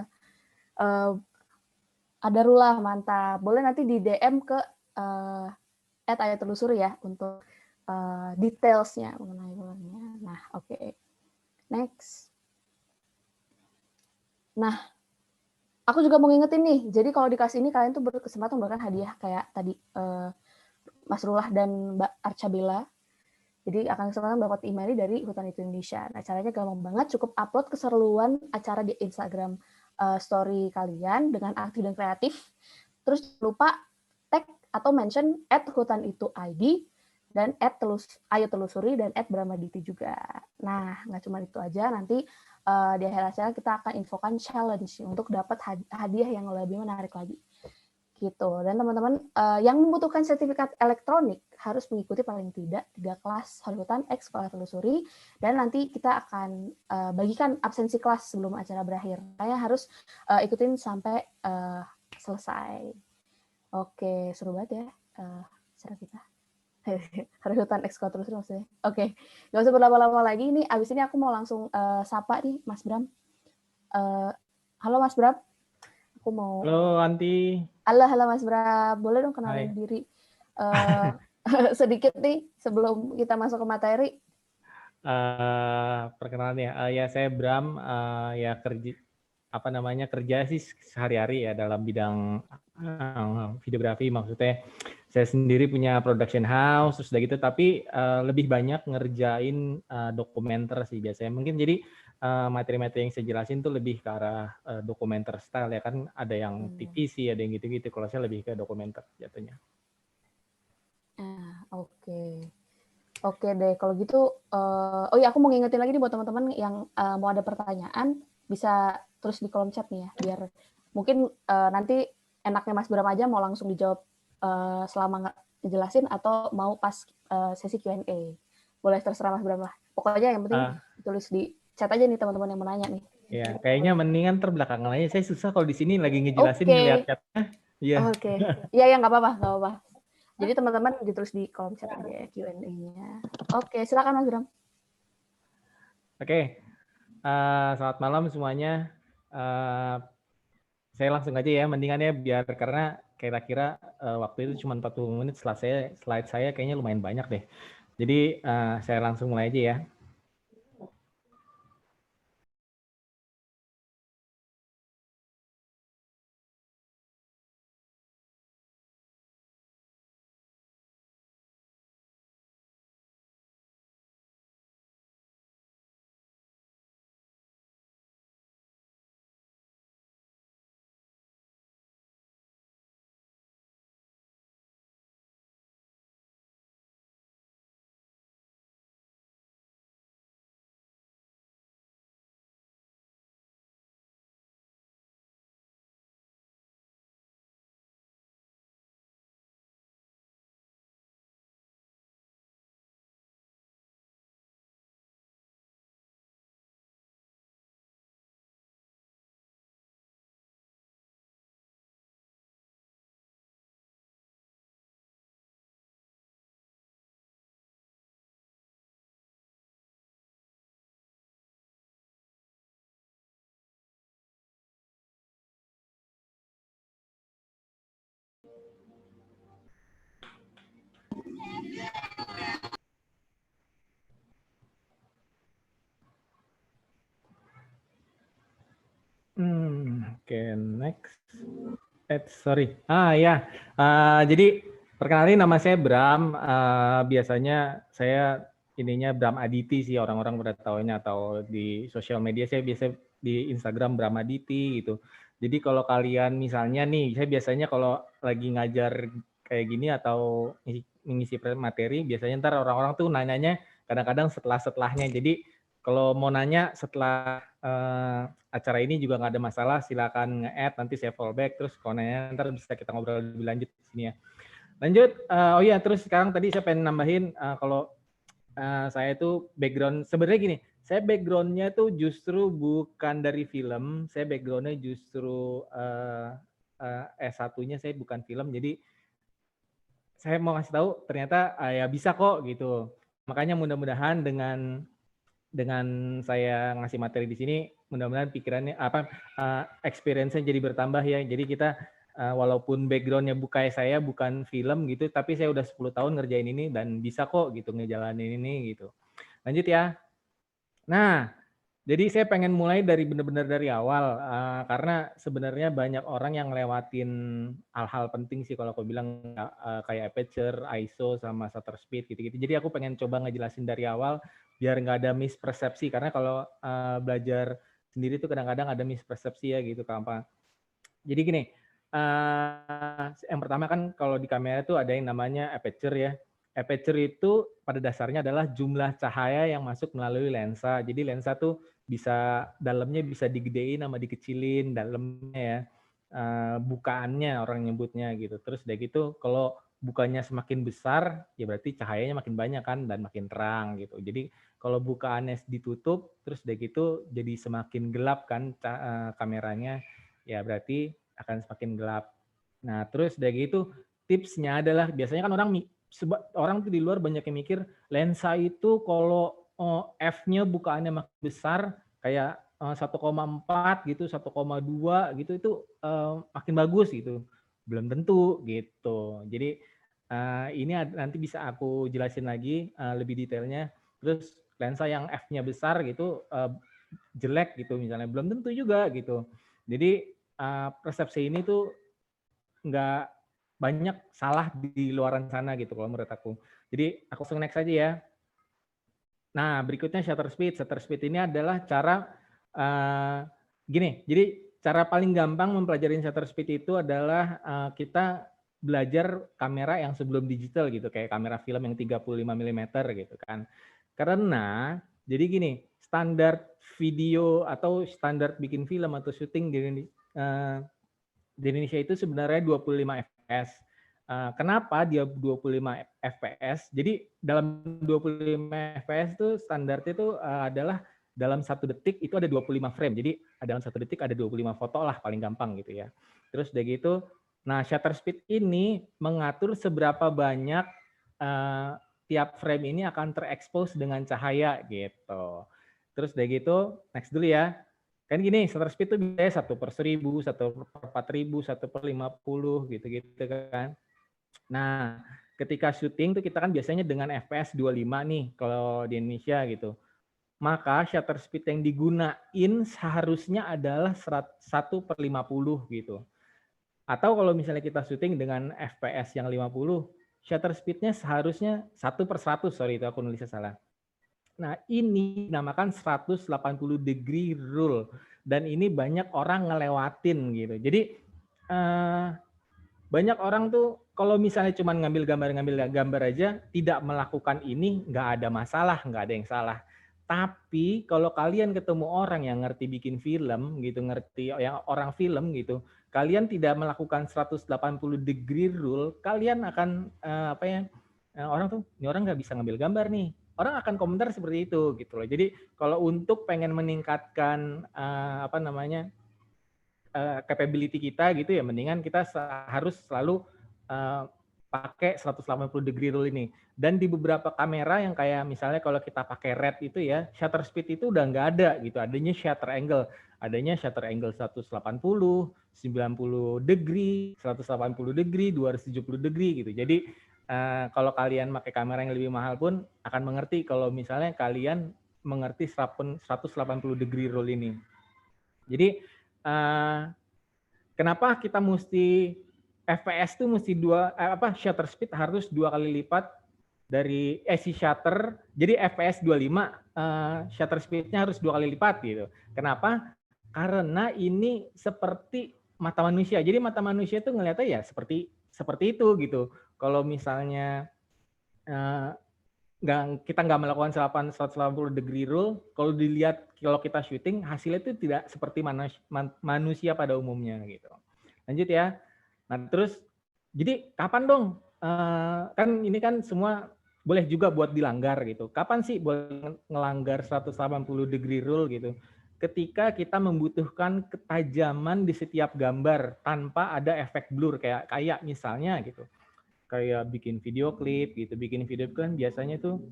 Ada Rula, mantap. Boleh nanti di DM ke @ayatelusuri ya untuk detailsnya mengenai bulannya. Nah, oke. Next. Nah, aku juga mau ngingetin nih. Jadi kalau dikasih ini kalian tuh berkesempatan memberikan hadiah kayak tadi Mas Rulah dan Mbak Arca Bella. Jadi akan kesempatan mendapat email dari Hutan Itu Indonesia. Nah, caranya gampang banget, cukup upload keseruan acara di Instagram story kalian dengan aktif dan kreatif. Terus lupa tag atau mention @hutanituid dan @ayotelusuri dan @bramaditi juga. Nah, nggak cuma itu aja, nanti di akhir acara kita akan infokan challenge untuk dapat hadiah yang lebih menarik lagi. Gitu. Dan teman-teman yang membutuhkan sertifikat elektronik harus mengikuti paling tidak 3 kelas Harihutan X Sekolah Telusuri, dan nanti kita akan bagikan absensi kelas sebelum acara berakhir. Kalian harus ikutin sampai selesai. Oke, seru banget ya acara kita. Harihutan X Sekolah Telusuri maksudnya. Oke, nggak usah berlama-lama lagi. Ini abis ini aku mau langsung sapa nih Mas Bram. Halo Mas Bram. Aku mau. Halo Anti. Halo Mas Bram, boleh dong kenalin diri sedikit nih sebelum kita masuk ke materi. Perkenalan ya saya Bram, ya kerja sih sehari-hari ya dalam bidang videografi. Maksudnya saya sendiri punya production house, terus udah gitu, tapi lebih banyak ngerjain dokumenter sih biasanya. Mungkin jadi materi-materi yang saya jelasin tuh lebih ke arah dokumenter style ya kan, ada yang TVC, ada yang gitu-gitu. Kalau saya lebih ke dokumenter jatuhnya. Oke deh, kalau gitu, oh iya aku mau ngingetin lagi nih buat teman-teman yang mau ada pertanyaan, bisa tulis di kolom chat nih ya, biar mungkin nanti enaknya Mas Bram aja mau langsung dijawab selama nggak dijelasin, atau mau pas sesi Q&A. Boleh, terserah Mas Bram lah. Pokoknya yang penting tulis di chat aja nih teman-teman yang mau nanya nih. Ya, kayaknya mendingan terbelakangan aja. Saya susah kalau di sini lagi ngejelasin ngeliat chatnya. Iya. Oke. Iya, nggak apa-apa. Jadi teman-teman ditulis di kolom chat aja ya Q&A-nya. Oke, silakan Mas Bram. Oke. Selamat malam semuanya. Saya langsung aja ya, mendingan ya, biar karena kira-kira waktu itu cuma 40 menit, slide saya kayaknya lumayan banyak deh. Jadi saya langsung mulai aja ya. Oke, next. Sorry. Ya. Jadi perkenalin, nama saya Bram. Biasanya saya ininya Bram Aditi sih, orang-orang pada taunya, atau di sosial media saya biasa di Instagram Bram Aditi gitu. Jadi kalau kalian misalnya nih, saya biasanya kalau lagi ngajar kayak gini atau mengisi materi, biasanya ntar orang-orang tuh nanyanya kadang-kadang setelahnya. Jadi kalau mau nanya setelah acara ini juga nggak ada masalah, silakan nge-add, nanti saya fallback, terus kalau nanya ntar bisa kita ngobrol lebih lanjut di sini ya. Lanjut, oh iya, terus sekarang tadi saya pengen nambahin kalau saya itu background, sebenarnya gini, saya backgroundnya tuh justru bukan dari film, saya backgroundnya justru S1-nya saya bukan film, jadi saya mau ngasih tahu ternyata ya bisa kok gitu. Makanya mudah-mudahan dengan saya ngasih materi di sini, mudah-mudahan pikirannya experience-nya jadi bertambah ya. Jadi kita walaupun background-nya saya bukan film gitu, tapi saya udah 10 tahun ngerjain ini dan bisa kok gitu ngejalanin ini gitu. Lanjut ya. Nah, jadi saya pengen mulai dari benar-benar dari awal karena sebenarnya banyak orang yang ngelewatin hal-hal penting sih kalau aku bilang kayak aperture, ISO sama shutter speed gitu-gitu. Jadi aku pengen coba ngejelasin dari awal biar nggak ada mispersepsi karena kalau belajar sendiri tuh kadang-kadang ada mispersepsi ya gitu Kak. Jadi gini, yang pertama kan kalau di kamera itu ada yang namanya aperture ya. Aperture itu pada dasarnya adalah jumlah cahaya yang masuk melalui lensa. Jadi lensa tuh bisa dalamnya bisa digedein sama dikecilin dalamnya ya. Bukaannya orang nyebutnya gitu. Terus udah gitu kalau bukanya semakin besar ya berarti cahayanya makin banyak kan dan makin terang gitu. Jadi kalau bukaannya ditutup terus udah gitu jadi semakin gelap kan kameranya ya berarti akan semakin gelap. Nah, terus dari itu tipsnya adalah biasanya kan orang tuh di luar banyak yang mikir lensa itu kalau f-nya bukaannya makin besar kayak 1,4 gitu, 1,2 gitu itu makin bagus gitu. Belum tentu gitu. Jadi ini nanti bisa aku jelasin lagi lebih detailnya. Terus lensa yang f-nya besar gitu jelek gitu misalnya belum tentu juga gitu. Jadi persepsi ini tuh nggak banyak salah di luaran sana gitu kalau menurut aku. Jadi aku langsung next aja ya. Nah berikutnya shutter speed. Shutter speed ini adalah cara gini. Jadi cara paling gampang mempelajari shutter speed itu adalah kita belajar kamera yang sebelum digital gitu, kayak kamera film yang 35 mm gitu kan. Karena jadi gini, standar video atau standar bikin film atau syuting di Indonesia itu sebenarnya 25 fps. Kenapa dia 25 fps? Jadi dalam 25 fps itu standarnya itu adalah dalam 1 detik itu ada 25 frame. Jadi dalam 1 detik ada 25 foto lah paling gampang gitu ya. Terus udah gitu, nah shutter speed ini mengatur seberapa banyak tiap frame ini akan terekspos dengan cahaya gitu. Terus udah gitu, next dulu ya. Kan gini, shutter speed itu biasanya 1/1000, 1/4000, 1/50 gitu-gitu kan. Nah, ketika syuting tuh kita kan biasanya dengan FPS 25 nih kalau di Indonesia gitu. Maka shutter speed yang digunain seharusnya adalah 1/50 gitu. Atau kalau misalnya kita syuting dengan FPS yang 50, shutter speed-nya seharusnya 1/100, sorry itu aku nulisnya salah. Nah, ini dinamakan 180 degree rule dan ini banyak orang ngelewatin gitu. Jadi banyak orang tuh kalau misalnya cuma ngambil gambar aja tidak melakukan ini nggak ada masalah, nggak ada yang salah. Tapi kalau kalian ketemu orang yang ngerti bikin film gitu, ngerti yang orang film gitu, kalian tidak melakukan 180 degree rule, kalian akan orang tuh ini orang nggak bisa ngambil gambar nih. Orang akan komentar seperti itu gitu loh. Jadi kalau untuk pengen meningkatkan capability kita gitu ya, mendingan kita harus selalu pakai 180 degree rule ini. Dan di beberapa kamera yang kayak misalnya kalau kita pakai red itu ya, shutter speed itu udah nggak ada gitu. Adanya shutter angle. Adanya shutter angle 180, 90 degree, 180 degree, 270 degree gitu. Jadi kalau kalian pakai kamera yang lebih mahal pun akan mengerti kalau misalnya kalian mengerti 180 degree rule ini. Jadi kenapa kita mesti FPS itu mesti shutter speed harus 2 kali lipat dari si shutter. Jadi FPS 25, shutter speed-nya harus 2 kali lipat gitu. Kenapa? Karena ini seperti mata manusia. Jadi mata manusia itu ngelihatnya ya seperti itu gitu. Kalau misalnya kita nggak melakukan 180 degree rule, kalau kita syuting hasilnya itu tidak seperti manusia pada umumnya gitu. Lanjut ya. Nah terus, jadi kapan dong kan ini kan semua boleh juga buat dilanggar gitu. Kapan sih boleh ngelanggar 180 degree rule gitu? Ketika kita membutuhkan ketajaman di setiap gambar tanpa ada efek blur kayak misalnya gitu. Kayak bikin video klip gitu. Bikin video klip kan biasanya tuh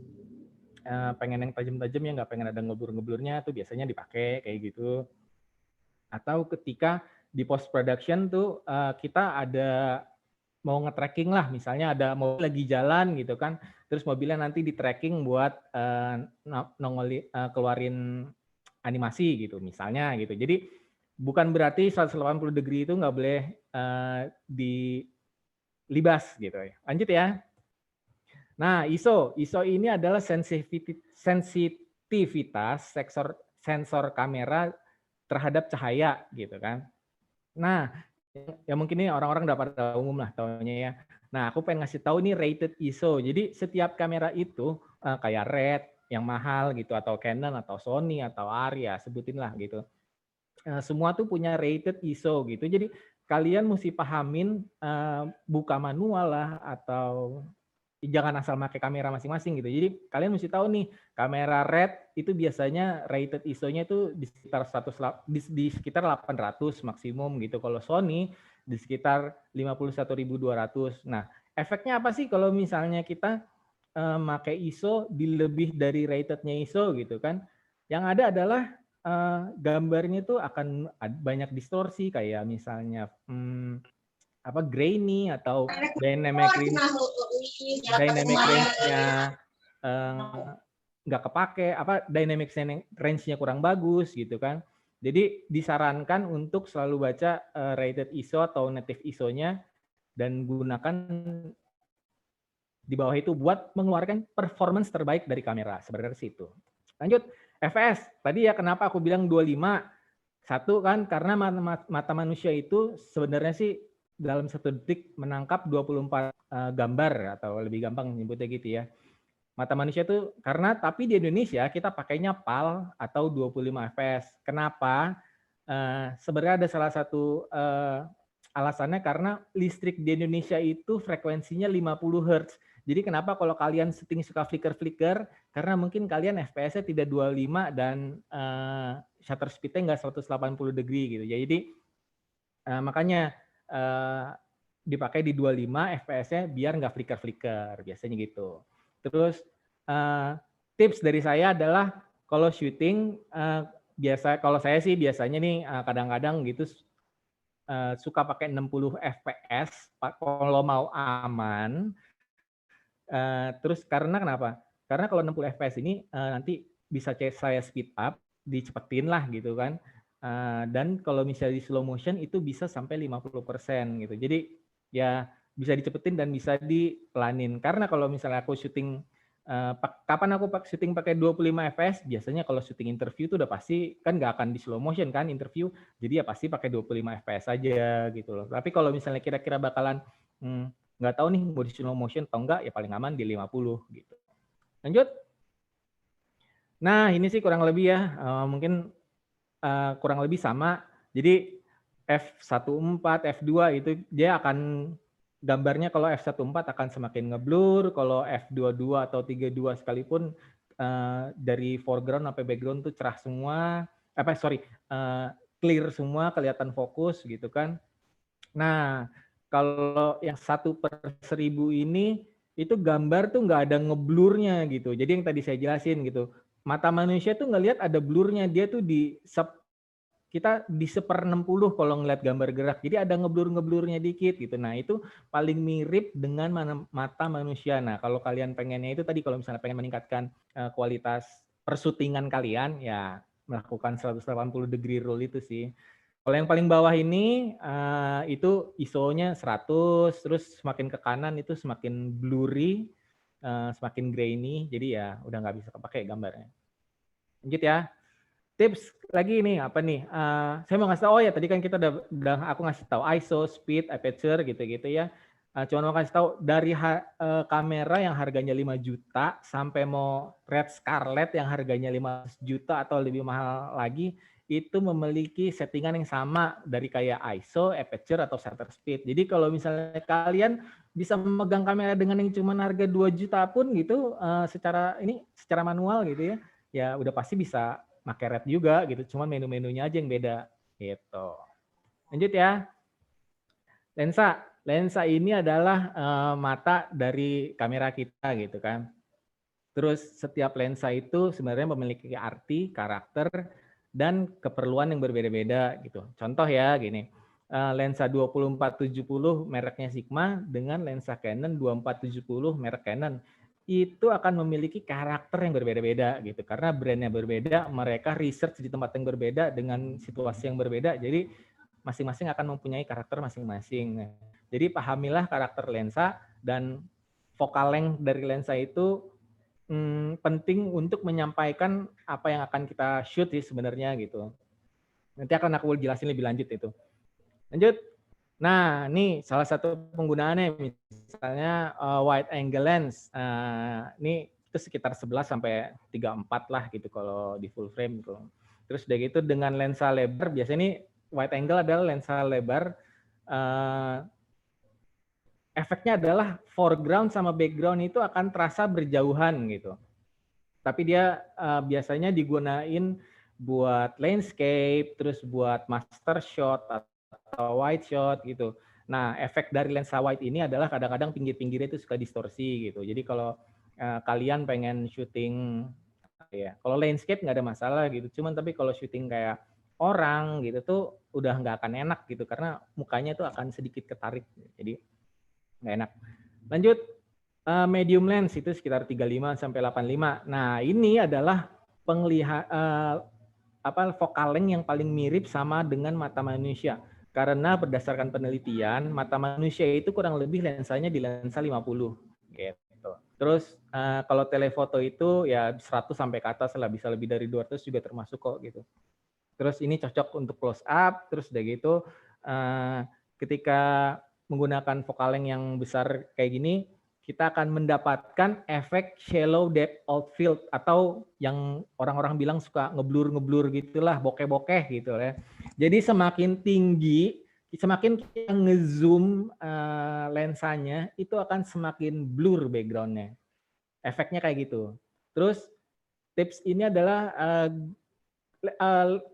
pengen yang tajam-tajam ya, nggak pengen ada ngeblur-ngeblurnya tuh biasanya dipakai kayak gitu. Atau ketika di post production tuh kita ada mau nge-tracking lah, misalnya ada mobil lagi jalan gitu kan, terus mobilnya nanti di tracking buat keluarin animasi gitu misalnya gitu. Jadi bukan berarti 180 degree itu nggak boleh dilibas gitu ya. Lanjut ya. Nah, ISO ini adalah sensitivitas sensor kamera terhadap cahaya gitu kan. Nah, ya mungkin ini orang-orang udah pada umum lah taunya ya. Nah, aku pengen ngasih tahu nih rated ISO. Jadi setiap kamera itu kayak Red yang mahal gitu, atau Canon atau Sony atau ARRI ya, sebutin lah gitu. Semua tuh punya rated ISO gitu. Jadi kalian mesti pahamin buka manual lah atau jangan asal pakai kamera masing-masing gitu. Jadi kalian mesti tahu nih, kamera Red itu biasanya rated ISO-nya itu di sekitar 800 maksimum gitu. Kalau Sony di sekitar 51.200. Nah, efeknya apa sih kalau misalnya kita pakai ISO di lebih dari rated-nya ISO gitu kan? Yang ada adalah gambarnya itu akan banyak distorsi kayak misalnya grainy atau dynamic range-nya nggak kepake, dynamic range-nya kurang bagus gitu kan. Jadi disarankan untuk selalu baca rated ISO atau native ISO-nya dan gunakan di bawah itu buat mengeluarkan performance terbaik dari kamera. Sebenarnya sih itu. Lanjut, FPS. Tadi ya kenapa aku bilang 25? Satu kan karena mata manusia itu sebenarnya sih dalam 1 detik menangkap 24 gambar atau lebih gampang nyebutnya gitu ya. Mata manusia itu tapi di Indonesia kita pakainya PAL atau 25 fps. Kenapa? Sebenarnya ada salah satu alasannya karena listrik di Indonesia itu frekuensinya 50 Hz. Jadi kenapa kalau kalian setting suka flicker-flicker? Karena mungkin kalian FPS-nya tidak 25 dan shutter speed-nya nggak 180 degree gitu. Jadi makanya dipakai di 25 FPS-nya biar nggak flicker-flicker, biasanya gitu. Terus tips dari saya adalah kalau syuting kalau saya sih biasanya nih kadang-kadang gitu suka pakai 60 FPS kalau mau aman. Terus karena kenapa? Karena kalau 60 FPS ini nanti bisa saya speed up, dicepetin lah gitu kan. Dan kalau misalnya di slow motion itu bisa sampai 50% gitu. Jadi ya bisa dicepetin dan bisa dipelanin. Karena kalau misalnya aku syuting, kapan aku syuting pakai 25 fps, biasanya kalau syuting interview itu udah pasti, kan nggak akan di slow motion kan interview, jadi ya pasti pakai 25 fps aja gitu loh. Tapi kalau misalnya kira-kira bakalan nggak tahu nih mau di slow motion atau enggak, ya paling aman di 50 gitu. Lanjut. Nah ini sih kurang lebih ya, mungkin kurang lebih sama. Jadi f1.4, f2 itu dia akan gambarnya kalau f1.4 akan semakin ngeblur, kalau f22 atau 32 sekalipun dari foreground sampai background tuh cerah semua, clear semua, kelihatan fokus gitu kan. Nah, kalau yang 1/1000 ini itu gambar tuh nggak ada ngeblurnya gitu. Jadi yang tadi saya jelasin gitu. Mata manusia tuh ngelihat ada blurnya, dia tuh kita di 1/60 kalau ngelihat gambar gerak, jadi ada ngeblurnya dikit gitu. Nah itu paling mirip dengan mata manusia. Nah kalau kalian pengennya itu tadi, kalau misalnya pengen meningkatkan kualitas persyutingan kalian, ya melakukan 180 degree rule itu sih. Kalau yang paling bawah ini itu ISO-nya 100, terus semakin ke kanan itu semakin blurry, semakin grainy, jadi ya udah nggak bisa kepake gambarnya. Lanjut ya. Tips lagi nih, apa nih? Saya mau ngasih tahu, oh ya tadi kan kita udah aku ngasih tahu ISO, speed, aperture gitu-gitu ya. Cuma mau kasih tahu dari kamera yang harganya 5 juta sampai mau Red Scarlett yang harganya 5 juta atau lebih mahal lagi, itu memiliki settingan yang sama dari kayak ISO, aperture, atau shutter speed. Jadi kalau misalnya kalian bisa memegang kamera dengan yang cuma harga 2 juta pun gitu, secara manual gitu ya, ya udah pasti bisa pakai red juga gitu. Cuman menu-menunya aja yang beda gitu. Lanjut ya. Lensa ini adalah mata dari kamera kita gitu kan. Terus setiap lensa itu sebenarnya memiliki arti, karakter, dan keperluan yang berbeda-beda gitu. Contoh ya gini, lensa 24-70 mereknya Sigma dengan lensa Canon 24-70 merek Canon itu akan memiliki karakter yang berbeda-beda gitu. Karena brandnya berbeda, mereka research di tempat yang berbeda dengan situasi yang berbeda. Jadi masing-masing akan mempunyai karakter masing-masing. Jadi pahamilah karakter lensa dan focal length dari lensa itu penting untuk menyampaikan apa yang akan kita shoot sih sebenarnya gitu. Nanti akan aku jelasin lebih lanjut itu. Lanjut. Nah, ini salah satu penggunaannya misalnya wide angle lens. Ini itu sekitar 11 sampai 34 lah gitu kalau di full frame gitu. Terus udah gitu dengan lensa lebar, biasanya ini wide angle adalah lensa lebar. Efeknya adalah foreground sama background itu akan terasa berjauhan gitu. Tapi dia biasanya digunain buat landscape, terus buat master shot atau wide shot gitu. Nah, efek dari lensa wide ini adalah kadang-kadang pinggir-pinggirnya itu suka distorsi gitu. Jadi kalau kalian pengen syuting, ya kalau landscape nggak ada masalah gitu. Cuman tapi kalau syuting kayak orang gitu tuh udah nggak akan enak gitu karena mukanya tuh akan sedikit ketarik. Jadi nggak enak. Lanjut, medium lens itu sekitar 35 sampai 85. Nah, ini adalah focal length yang paling mirip sama dengan mata manusia. Karena berdasarkan penelitian, mata manusia itu kurang lebih lensanya di lensa 50 gitu. Terus kalau telefoto itu ya 100 sampai ke atas lah, bisa lebih dari 200 juga termasuk kok gitu. Terus ini cocok untuk close up, terus udah gitu ketika menggunakan focal length yang besar kayak gini, kita akan mendapatkan efek shallow depth of field atau yang orang-orang bilang suka ngeblur gitulah, bokeh-bokeh gitu ya. Jadi semakin tinggi, semakin kita ngezoom lensanya, itu akan semakin blur backgroundnya. Efeknya kayak gitu. Terus tips ini adalah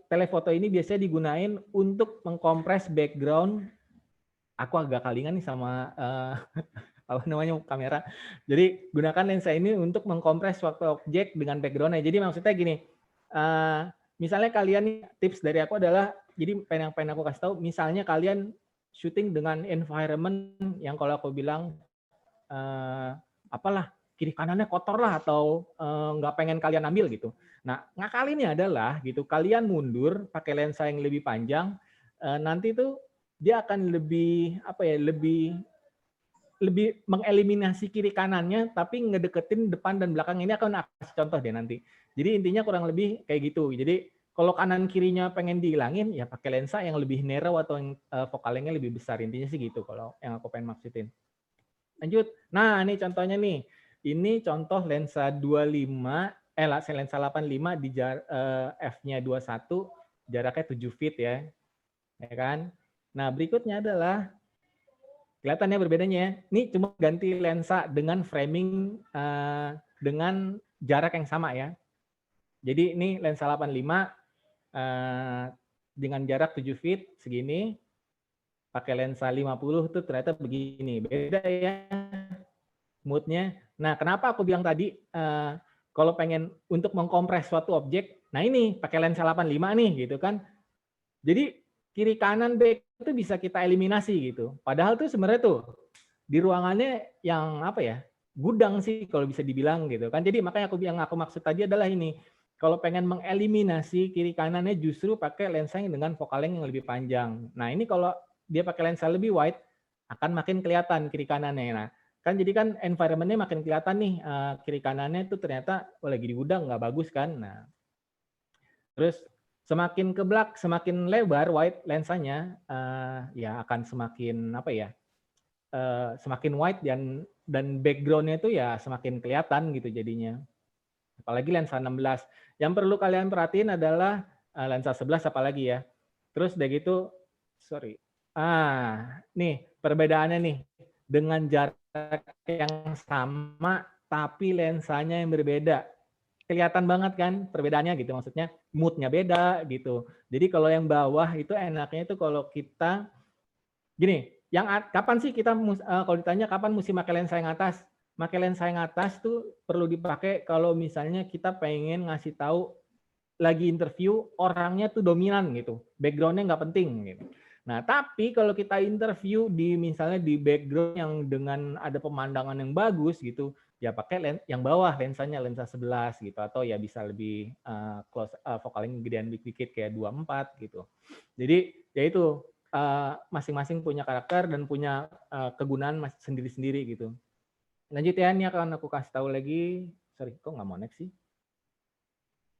telefoto ini biasanya digunain untuk mengkompres background. Aku agak kalingan nih sama apa namanya kamera. Jadi gunakan lensa ini untuk mengkompres suatu objek dengan backgroundnya. Jadi maksudnya gini, misalnya kalian nih, tips dari aku adalah, jadi pengen aku kasih tahu, misalnya kalian syuting dengan environment yang kalau aku bilang apalah kiri kanannya kotor lah atau nggak pengen kalian ambil gitu. Nah, ngakalinnya adalah gitu, kalian mundur pakai lensa yang lebih panjang, nanti tuh dia akan lebih lebih mengeliminasi kiri kanannya, tapi ngedeketin depan dan belakang. Ini akan kasih contoh deh nanti. Jadi intinya kurang lebih kayak gitu. Jadi kalau kanan kirinya pengen dihilangin, ya pakai lensa yang lebih narrow atau yang focal length-nya lebih besar. Intinya sih gitu kalau yang aku pengen maksudin. Lanjut. Nah, ini contohnya nih. Ini contoh lensa 25, lensa 85 di f-nya 21, jaraknya 7 feet ya. Ya kan? Nah, berikutnya adalah kelihatannya berbedanya. Ini cuma ganti lensa dengan framing dengan jarak yang sama ya. Jadi ini lensa 85 dengan jarak 7 feet segini. Pakai lensa 50 tuh ternyata begini. Beda ya moodnya. Nah, kenapa aku bilang tadi kalau pengen untuk mengkompres suatu objek, nah ini pakai lensa 85 nih gitu kan. Jadi kiri kanan back itu bisa kita eliminasi gitu. Padahal tuh sebenarnya tuh di ruangannya yang apa ya, gudang sih kalau bisa dibilang gitu kan. Jadi makanya yang aku maksud tadi adalah ini, kalau pengen mengeliminasi kiri kanannya justru pakai lensa yang dengan focal length yang lebih panjang. Nah ini kalau dia pakai lensa lebih wide akan makin kelihatan kiri kanannya. Nah kan jadi kan environment-nya makin kelihatan nih kiri kanannya tuh ternyata lagi di gudang nggak bagus kan. Nah terus semakin ke belakang, semakin lebar wide lensanya, ya akan semakin apa ya, semakin wide dan backgroundnya itu ya semakin kelihatan gitu jadinya. Apalagi lensa 16. Yang perlu kalian perhatiin adalah lensa 11 apalagi ya. Terus udah gitu, sorry. Nih perbedaannya nih, dengan jarak yang sama tapi lensanya yang berbeda. Kelihatan banget kan perbedaannya gitu, maksudnya moodnya beda gitu. Jadi kalau yang bawah itu enaknya itu kalau kita gini, kapan sih kita kalau ditanya kapan mesti pakai lensa yang atas? Pakai lensa yang atas tuh perlu dipakai kalau misalnya kita pengen ngasih tahu lagi interview orangnya tuh dominan gitu, backgroundnya nggak penting gitu. Nah tapi kalau kita interview di misalnya di background yang dengan ada pemandangan yang bagus gitu, ya pakai yang bawah lensanya lensa 11 gitu, atau ya bisa lebih close, fokalnya gedean dikit kayak 24 gitu. Jadi ya itu masing-masing punya karakter dan punya kegunaan sendiri-sendiri gitu. Lanjut ya, ini akan aku kasih tahu lagi. Sorry, kok nggak mau next sih?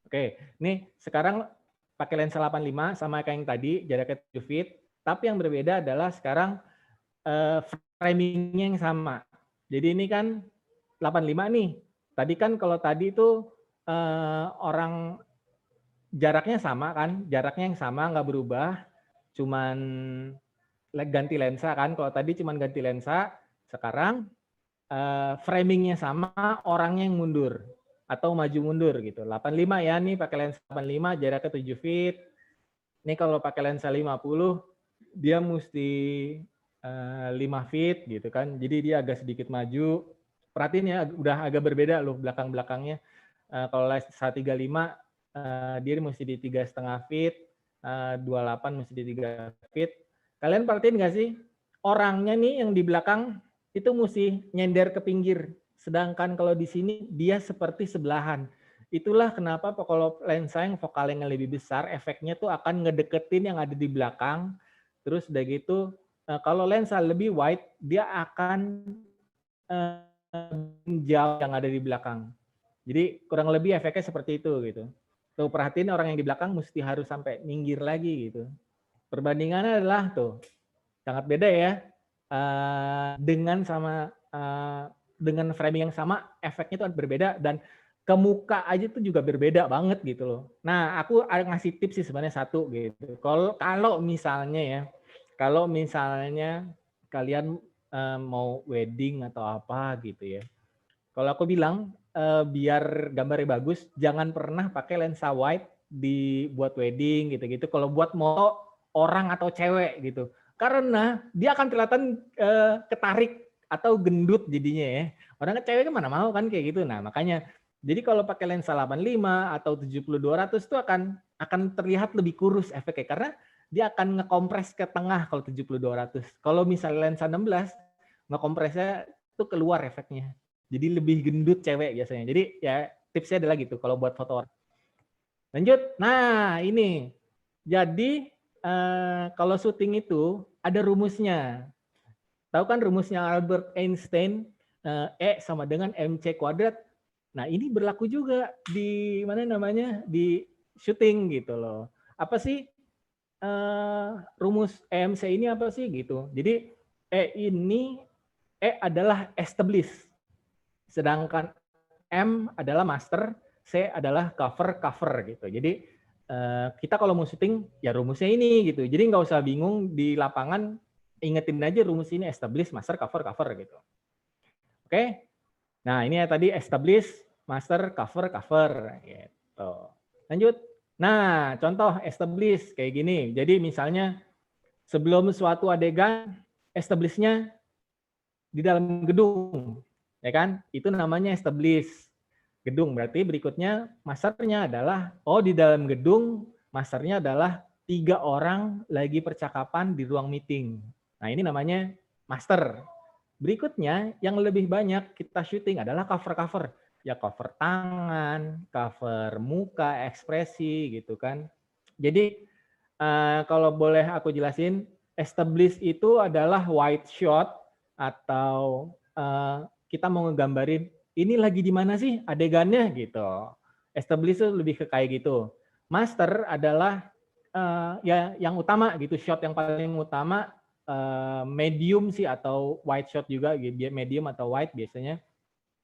Oke, nih sekarang pakai lensa 85 sama kayak yang tadi, jaraknya 7 feet. Tapi yang berbeda adalah sekarang framingnya yang sama. Jadi ini kan 85 nih. Tadi kan kalau tadi itu orang jaraknya sama kan, jaraknya yang sama nggak berubah, cuman ganti lensa kan. Kalau tadi cuman ganti lensa, sekarang framingnya sama, orangnya yang mundur atau maju mundur gitu. 85 ya nih pakai lensa 85 jaraknya 7 feet. Ini kalau pakai lensa 50 dia mesti 5 feet gitu kan. Jadi dia agak sedikit maju. Perhatiin ya udah agak berbeda loh belakang-belakangnya. Kalau lensa 35 dia mesti di 3,5 feet, 28 mesti di 3 feet. Kalian perhatiin nggak sih orangnya nih yang di belakang itu mesti nyender ke pinggir. Sedangkan kalau di sini dia seperti sebelahan. Itulah kenapa kalau lensa yang vokalnya lebih besar, efeknya tuh akan ngedeketin yang ada di belakang. Terus udah gitu, kalau lensa lebih wide, dia akan jauh yang ada di belakang. Jadi kurang lebih efeknya seperti itu gitu. Tuh perhatiin orang yang di belakang mesti harus sampai minggir lagi gitu. Perbandingannya adalah tuh sangat beda ya. Dengan framing yang sama, efeknya itu berbeda dan ke muka aja tuh juga berbeda banget gitu loh. Nah, aku ada ngasih tips sih sebenarnya satu gitu. Kalau misalnya kalian mau wedding atau apa gitu ya. Kalau aku bilang biar gambarnya bagus, jangan pernah pakai lensa wide buat wedding gitu-gitu. Kalau buat moto orang atau cewek gitu. Karena dia akan kelihatan ketarik atau gendut jadinya ya. Orang cewek kan mana mau kan kayak gitu. Nah makanya, jadi kalau pakai lensa 85 atau 70-200 itu akan terlihat lebih kurus efeknya. Karena dia akan ngekompres ke tengah kalau 70-200. Kalau misalnya lensa 16, ngekompresnya itu keluar efeknya. Jadi lebih gendut cewek biasanya. Jadi ya tipsnya adalah gitu kalau buat foto. Lanjut. Nah ini. Jadi kalau syuting itu ada rumusnya. Tahu kan rumusnya Albert Einstein, E sama dengan MC kuadrat. Nah, ini berlaku juga di di syuting gitu loh. Apa sih rumus EMC ini apa sih gitu. Jadi E adalah establish. Sedangkan M adalah master, C adalah cover gitu. Jadi kita kalau mau syuting ya rumusnya ini gitu. Jadi nggak usah bingung di lapangan, ingetin aja rumus ini, establish, master, cover gitu. Oke. Nah, ini ya tadi establish, master, cover gitu. Lanjut. Nah, contoh establish kayak gini. Jadi misalnya sebelum suatu adegan, establish-nya di dalam gedung, ya kan? Itu namanya establish. Gedung, berarti berikutnya masternya adalah di dalam gedung, masternya adalah 3 orang lagi percakapan di ruang meeting. Nah ini namanya master. Berikutnya yang lebih banyak kita syuting adalah cover. Ya cover tangan, cover muka, ekspresi gitu kan. Jadi kalau boleh aku jelasin, establish itu adalah wide shot atau kita mau ngegambarin ini lagi di mana sih adegannya gitu. Establish itu lebih ke kayak gitu. Master adalah ya yang utama gitu, shot yang paling utama, medium sih atau wide shot juga, medium atau wide biasanya,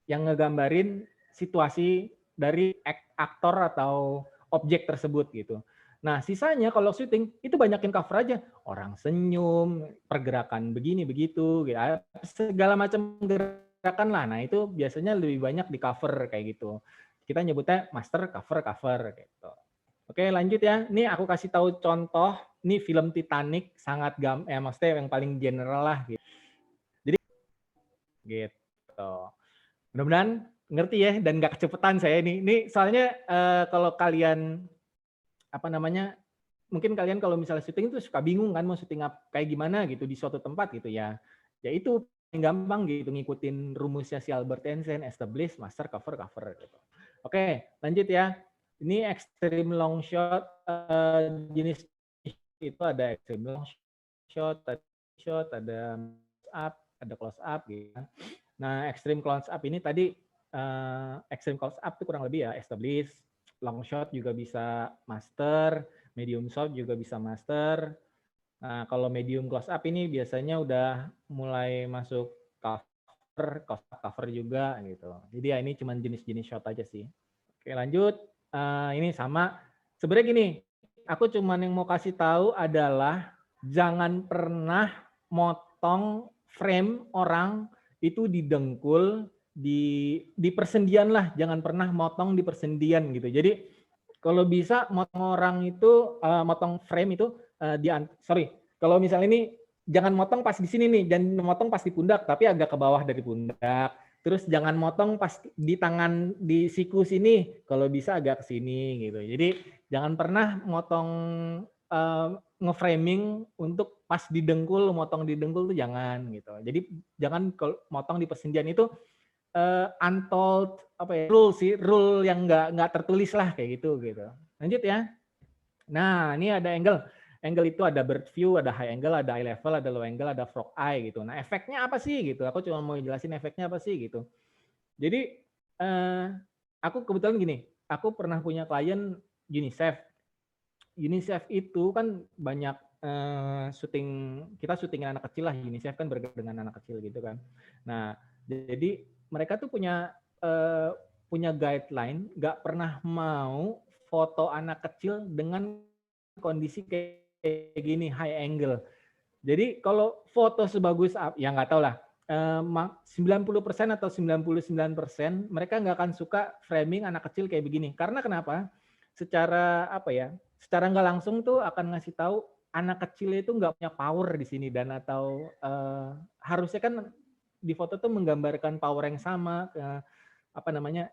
yang ngegambarin situasi dari aktor atau objek tersebut gitu. Nah, sisanya kalau syuting itu banyakin cover aja. Orang senyum, pergerakan begini begitu, segala macam gerakan lah. Nah, itu biasanya lebih banyak di cover kayak gitu. Kita nyebutnya master cover gitu. Oke, lanjut ya. Ini aku kasih tahu contoh. Ini film Titanic, sangat maksudnya yang paling general lah gitu. Jadi gitu. Mudah-mudahan ngerti ya dan nggak kecepatan saya ini. Ini soalnya kalau kalian apa namanya, mungkin kalian kalau misalnya syuting itu suka bingung kan mau syuting kayak gimana gitu di suatu tempat gitu ya. Ya itu yang gampang gitu ngikutin rumusnya si Albert Einstein, establish, master, cover gitu. Oke, lanjut ya. Ini extreme long shot, jenis itu ada extreme long shot, ada up, ada close up gitu. Nah, extreme close up ini tadi extreme close up itu kurang lebih ya establish, long shot juga bisa master, medium shot juga bisa master. Nah, kalau medium close up ini biasanya udah mulai masuk cover juga gitu. Jadi ya ini cuma jenis-jenis shot aja sih. Oke, lanjut. Ini sama. Sebenarnya gini, aku cuma yang mau kasih tahu adalah jangan pernah motong frame orang itu di dengkul, di persendian lah, jangan pernah motong di persendian gitu. Jadi kalau bisa motong orang itu, motong frame itu kalau misalnya ini jangan motong pas di sini nih, jangan motong pas di pundak, tapi agak ke bawah dari pundak. Terus jangan motong pas di tangan di siku sini, kalau bisa agak ke sini gitu. Jadi jangan pernah motong ngeframing untuk pas di dengkul, motong di dengkul tuh jangan gitu. Jadi jangan kalau motong di persendian itu untold rule yang nggak tertulis lah kayak gitu. Lanjut ya. Nah, ini ada angle. Angle itu ada bird view, ada high angle, ada eye level, ada low angle, ada frog eye gitu. Nah, efeknya apa sih gitu? Aku cuma mau jelasin efeknya apa sih gitu. Jadi aku kebetulan gini, aku pernah punya klien UNICEF. UNICEF itu kan banyak kita syutingin anak kecil lah. UNICEF kan bergerak dengan anak kecil gitu kan. Nah, jadi mereka tuh punya guideline, nggak pernah mau foto anak kecil dengan kondisi kayak gini, high angle. Jadi kalau foto sebagus ya nggak tahu lah, 90% atau 99% mereka nggak akan suka framing anak kecil kayak begini. Karena kenapa? Secara secara nggak langsung tuh akan ngasih tahu anak kecil itu nggak punya power di sini dan atau harusnya kan di foto tuh menggambarkan power yang sama,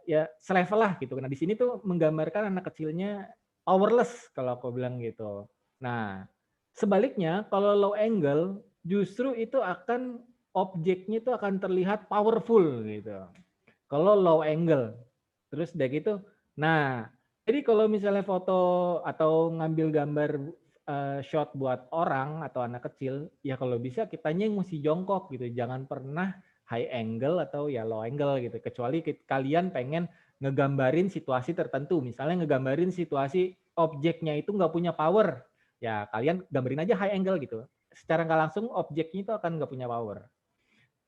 ya selevel lah gitu. Nah di sini tuh menggambarkan anak kecilnya powerless kalau aku bilang gitu. Nah sebaliknya kalau low angle justru itu akan objeknya itu akan terlihat powerful gitu. Kalau low angle, terus udah gitu. Nah jadi kalau misalnya foto atau ngambil gambar shot buat orang atau anak kecil, ya kalau bisa kitanya yang mesti jongkok gitu. Jangan pernah high angle atau ya low angle gitu. Kecuali kalian pengen ngegambarin situasi tertentu. Misalnya ngegambarin situasi objeknya itu nggak punya power. Ya kalian gambarin aja high angle gitu. Secara nggak langsung objeknya itu akan nggak punya power.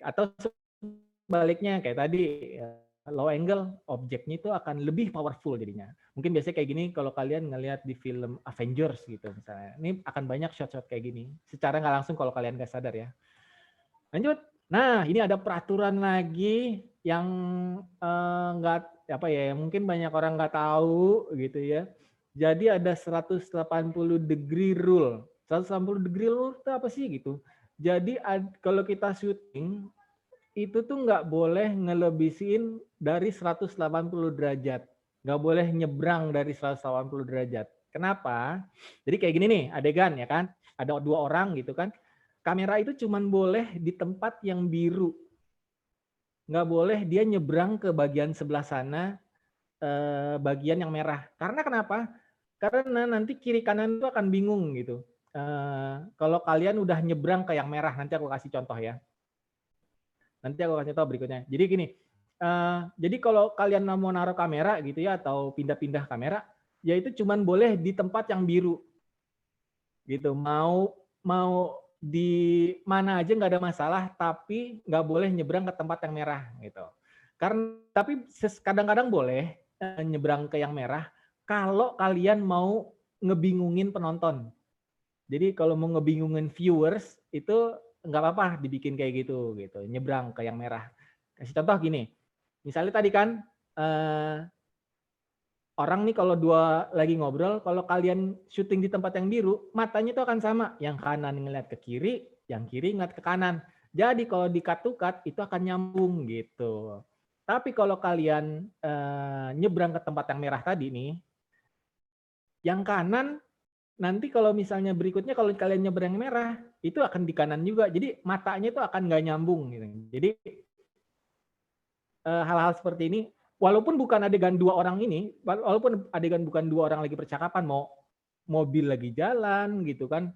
Atau sebaliknya kayak tadi, low angle objeknya itu akan lebih powerful jadinya. Mungkin biasanya kayak gini kalau kalian ngelihat di film Avengers gitu misalnya. Ini akan banyak shot-shot kayak gini. Secara nggak langsung kalau kalian nggak sadar ya. Lanjut. Nah, ini ada peraturan lagi yang mungkin banyak orang nggak tahu gitu ya. Jadi ada 180 degree rule. 180 degree rule itu apa sih gitu? Jadi kalau kita syuting itu tuh nggak boleh ngelebihin dari 180 derajat. Nggak boleh nyebrang dari 180 derajat. Kenapa? Jadi kayak gini nih, adegan ya kan? Ada 2 orang gitu kan. Kamera itu cuman boleh di tempat yang biru. Nggak boleh dia nyebrang ke bagian sebelah sana, bagian yang merah. Karena kenapa? Karena nanti kiri kanan itu akan bingung gitu. Kalau kalian udah nyebrang ke yang merah, nanti aku kasih contoh ya. Nanti aku kasih tahu berikutnya. Jadi gini, jadi kalau kalian mau naruh kamera gitu ya, atau pindah-pindah kamera, ya itu cuman boleh di tempat yang biru. Gitu. Mau di mana aja nggak ada masalah, tapi nggak boleh nyebrang ke tempat yang merah gitu. Tapi kadang-kadang boleh nyebrang ke yang merah kalau kalian mau ngebingungin penonton. Jadi kalau mau ngebingungin viewers itu nggak apa-apa dibikin kayak gitu, nyebrang ke yang merah. Kasih contoh gini, misalnya tadi kan orang nih kalau dua lagi ngobrol, kalau kalian syuting di tempat yang biru, matanya itu akan sama, yang kanan ngeliat ke kiri, yang kiri ngeliat ke kanan. Jadi kalau di cut to cut itu akan nyambung gitu. Tapi kalau kalian nyebrang ke tempat yang merah tadi nih, yang kanan nanti kalau misalnya berikutnya kalau kalian nyebrang merah itu akan di kanan juga, jadi matanya itu akan nggak nyambung gitu. Jadi hal-hal seperti ini walaupun bukan adegan dua orang ini, walaupun adegan bukan dua orang lagi percakapan, mau mobil lagi jalan gitu kan,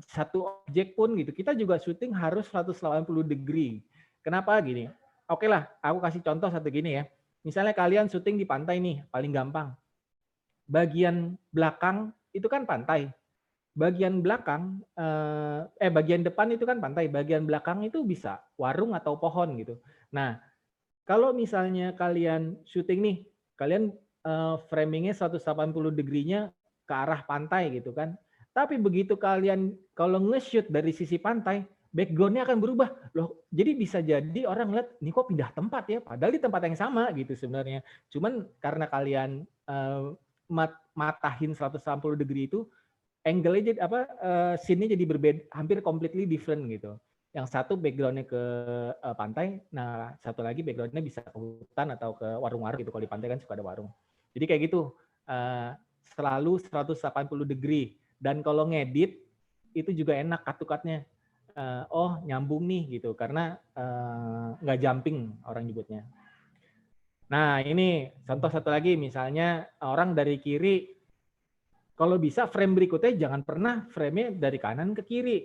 satu objek pun gitu, kita juga syuting harus 180 degree. Kenapa gini? Oke lah, aku kasih contoh satu gini ya. Misalnya kalian syuting di pantai nih, paling gampang. Bagian belakang itu kan pantai. Bagian belakang, bagian depan itu kan pantai. Bagian belakang itu bisa warung atau pohon gitu. Nah, kalau misalnya kalian syuting nih, kalian framingnya 180 degree-nya ke arah pantai gitu kan. Tapi begitu kalian kalau nge-shoot dari sisi pantai, background-nya akan berubah. Loh, jadi bisa jadi orang lihat, nih kok pindah tempat ya, padahal di tempat yang sama gitu sebenarnya. Cuman karena kalian matahin 180 degree itu, angle-nya jadi scene-nya jadi berbeda, hampir completely different gitu. Yang satu background-nya ke pantai, nah satu lagi background-nya bisa ke hutan atau ke warung-warung gitu. Kalau di pantai kan suka ada warung. Jadi kayak gitu, selalu 180 degree. Dan kalau ngedit itu juga enak cut-to-cut-nya. Oh nyambung nih gitu, karena nggak jumping orang nyebutnya. Nah ini contoh satu lagi, misalnya orang dari kiri, kalau bisa frame berikutnya jangan pernah frame-nya dari kanan ke kiri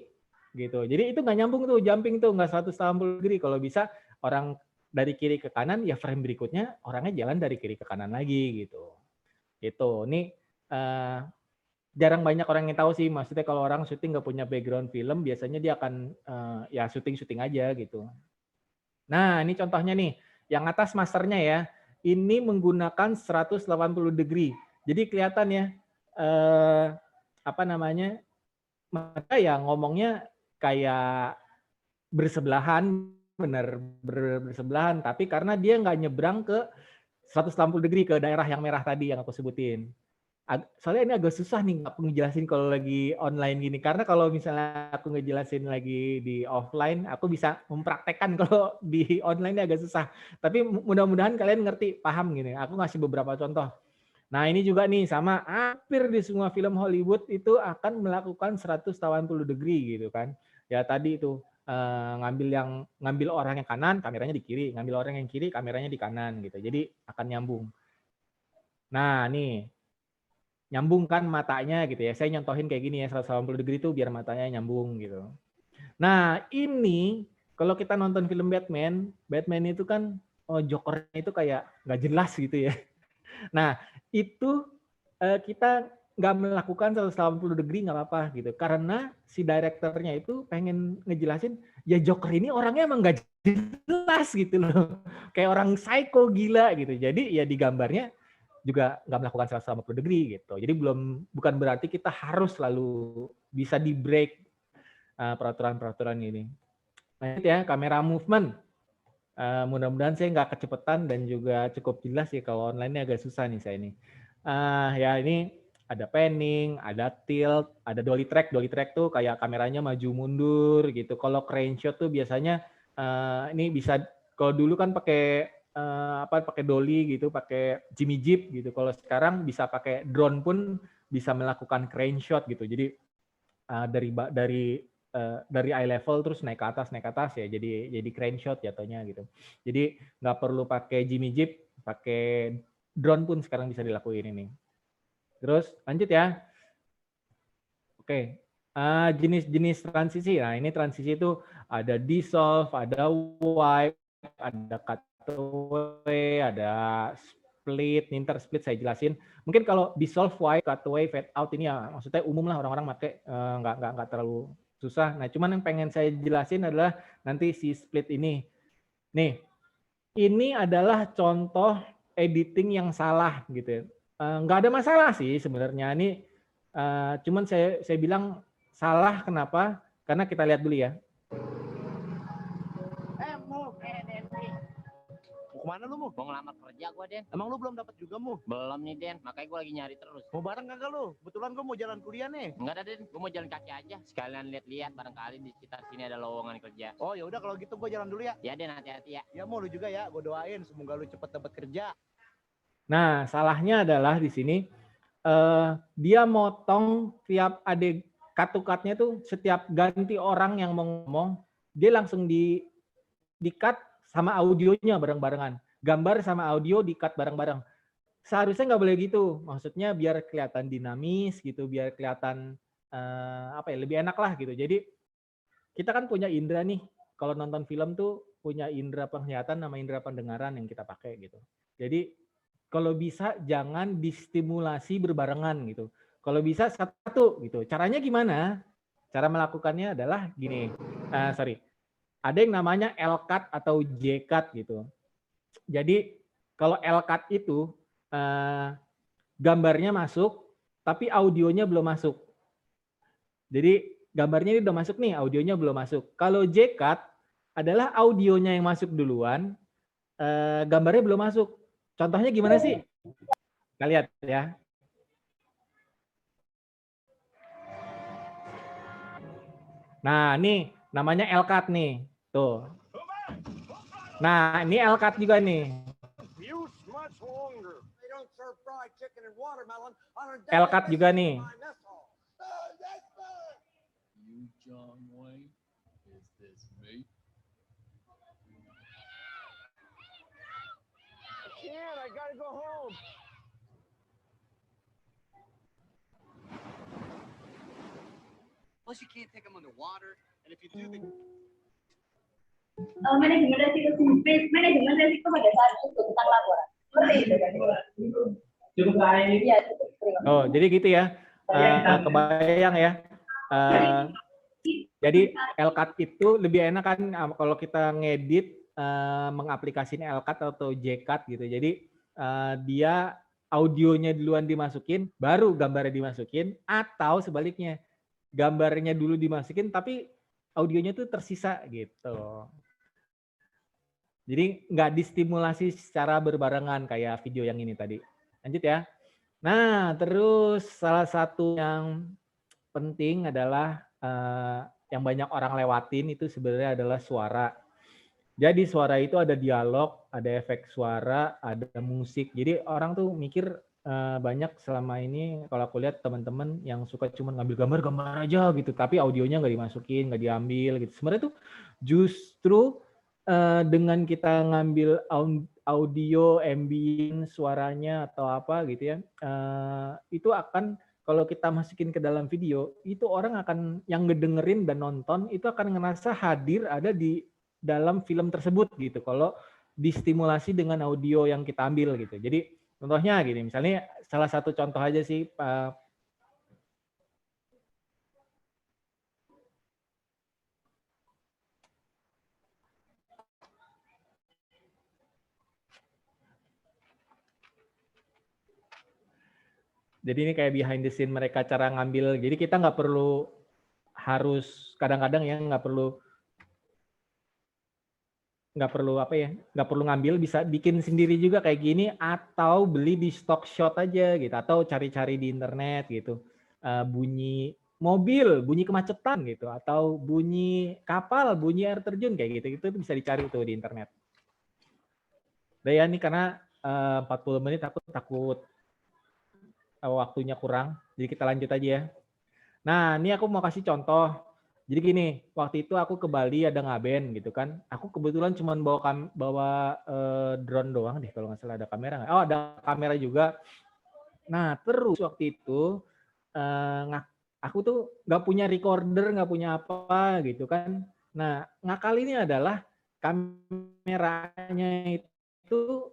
gitu. Jadi itu nggak nyambung tuh, jumping tuh nggak 180 degree. Kalau bisa orang dari kiri ke kanan, ya frame berikutnya orangnya jalan dari kiri ke kanan lagi gitu. Itu ini jarang banyak orang yang tahu sih. Maksudnya kalau orang syuting nggak punya background film, biasanya dia akan ya syuting aja gitu. Nah ini contohnya nih, yang atas masternya ya, ini menggunakan 180 degree. Jadi kelihatan ya, mereka ya ngomongnya kayak bersebelahan, benar bersebelahan, tapi karena dia nggak nyebrang ke 180 degree ke daerah yang merah tadi yang aku sebutin. Soalnya ini agak susah nih aku ngejelasin kalau lagi online gini, karena kalau misalnya aku ngejelasin lagi di offline, aku bisa mempraktekkan. Kalau di online ini agak susah. Tapi mudah-mudahan kalian ngerti, paham gini. Aku ngasih beberapa contoh. Nah ini juga nih sama, hampir di semua film Hollywood itu akan melakukan 180 degree gitu kan. Ya tadi itu ngambil orang yang kanan, kameranya di kiri, ngambil orang yang kiri, kameranya di kanan gitu. Jadi akan nyambung. Nah nih, nyambung kan matanya gitu ya. Saya nyontohin kayak gini ya, 180 degree itu biar matanya nyambung gitu. Nah ini kalau kita nonton film Batman itu kan Jokernya itu kayak nggak jelas gitu ya. Nah itu kita nggak melakukan 180 degree nggak apa-apa gitu, karena si direkturnya itu pengen ngejelasin ya Joker ini orangnya emang nggak jelas gitu loh, kayak orang psycho gila gitu. Jadi ya di gambarnya juga nggak melakukan 180 degree gitu. Jadi bukan berarti kita harus selalu bisa di break peraturan-peraturan ini. Lanjut ya, kamera movement. Mudah-mudahan saya nggak kecepatan dan juga cukup jelas ya, kalau online ini agak susah nih saya ini. Ya ini ada panning, ada tilt, ada dolly track. Dolly track tuh kayak kameranya maju mundur gitu. Kalau crane shot tuh biasanya ini bisa, kalau dulu kan pakai pakai dolly gitu, pakai Jimmy Jeep gitu. Kalau sekarang bisa pakai drone pun bisa melakukan crane shot gitu. Jadi dari eye level terus naik ke atas ya. Jadi crane shot jatuhnya gitu. Jadi nggak perlu pakai Jimmy Jeep, pakai drone pun sekarang bisa dilakuin ini. Terus lanjut ya. Oke. Jenis-jenis transisi. Nah, ini transisi itu ada dissolve, ada wipe, ada cutaway, ada split, intersplit saya jelasin. Mungkin kalau dissolve, wipe, cutaway, fade out ini ya maksudnya umum lah, orang-orang pakai, nggak terlalu susah. Nah, cuman yang pengen saya jelasin adalah nanti si split ini. Nih, ini adalah contoh editing yang salah gitu ya. Nggak ada masalah sih sebenarnya. Ini Cuman saya bilang salah, kenapa? Karena kita lihat dulu ya. Mau kemana lu, Mu? Mau ngelamar kerja gua, Den. Emang lu belum dapat juga, Mu? Belum nih, Den. Makanya gua lagi nyari terus. Mau bareng kagak lu? Kebetulan gua mau jalan kuliah nih. Enggak ada, Den. Gua mau jalan kaki aja. Sekalian lihat-lihat, barangkali di sekitar sini ada lowongan kerja. Oh, ya udah kalau gitu gua jalan dulu ya. Ya, Den, hati-hati ya. Ya, Mu, lu juga ya. Gua doain semoga lu cepet dapat kerja. Nah, salahnya adalah di sini dia motong tiap ada cut-nya tuh setiap ganti orang yang mau ngomong, dia langsung di-cut sama audionya bareng-barengan. Gambar sama audio di-cut bareng-bareng. Seharusnya nggak boleh gitu. Maksudnya biar kelihatan dinamis gitu, biar kelihatan lebih enak lah gitu. Jadi kita kan punya indera nih. Kalau nonton film tuh punya indera penglihatan sama indera pendengaran yang kita pakai gitu. Jadi kalau bisa jangan distimulasi berbarengan gitu. Kalau bisa satu gitu. Caranya gimana? Cara melakukannya adalah gini. Ada yang namanya L-cut atau J-cut gitu. Jadi kalau L-cut itu gambarnya masuk, tapi audionya belum masuk. Jadi gambarnya ini udah masuk nih, audionya belum masuk. Kalau J-cut adalah audionya yang masuk duluan, gambarnya belum masuk. Contohnya gimana sih? Kita lihat ya. Nah, ini namanya L-cut nih. Tuh. Nah, ini L-cut juga nih. L-cut juga nih. Plus, you can't take them underwater, and if you do, the manajemen resiko pada saat itu tentang laporan. Seperti itu kan? Cukup kali. Iya, cukup. Oh, jadi gitu ya. Kebayang ya. Jadi L-cut itu lebih enak kan kalau kita ngedit mengaplikasikan L-cut atau J-cut gitu. Jadi dia audionya duluan dimasukin, baru gambarnya dimasukin, atau sebaliknya gambarnya dulu dimasukin, tapi audionya tuh tersisa gitu. Jadi nggak distimulasi secara berbarengan kayak video yang ini tadi. Lanjut ya. Nah, terus salah satu yang penting adalah yang banyak orang lewatin itu sebenarnya adalah suara. Jadi suara itu ada dialog, ada efek suara, ada musik. Jadi orang tuh mikir banyak selama ini kalau aku lihat teman-teman yang suka cuma ngambil gambar aja gitu, tapi audionya nggak dimasukin, nggak diambil gitu. Sebenarnya tuh justru dengan kita ngambil audio, ambient, suaranya atau apa gitu ya, itu akan kalau kita masukin ke dalam video, itu orang akan yang ngedengerin dan nonton itu akan ngerasa hadir ada di dalam film tersebut gitu. Kalau distimulasi dengan audio yang kita ambil gitu. Jadi contohnya gini, misalnya salah satu contoh aja sih, jadi ini kayak behind the scene mereka cara ngambil. Jadi kita nggak perlu harus kadang-kadang ya nggak perlu nggak perlu ngambil, bisa bikin sendiri juga kayak gini atau beli di stock shot aja gitu atau cari-cari di internet gitu, bunyi mobil, bunyi kemacetan gitu atau bunyi kapal, bunyi air terjun kayak gitu, itu bisa dicari tuh di internet. Udah ya, ini karena 40 menit aku takut waktunya kurang, jadi kita lanjut aja ya. Nah, ini aku mau kasih contoh. Jadi gini, waktu itu aku ke Bali ada ngaben gitu kan. Aku kebetulan cuma bawa drone doang deh, kalau nggak salah ada kamera nggak? Oh, ada kamera juga. Nah, terus waktu itu aku tuh nggak punya recorder, nggak punya apa gitu kan. Nah, ngakal ini adalah kameranya itu,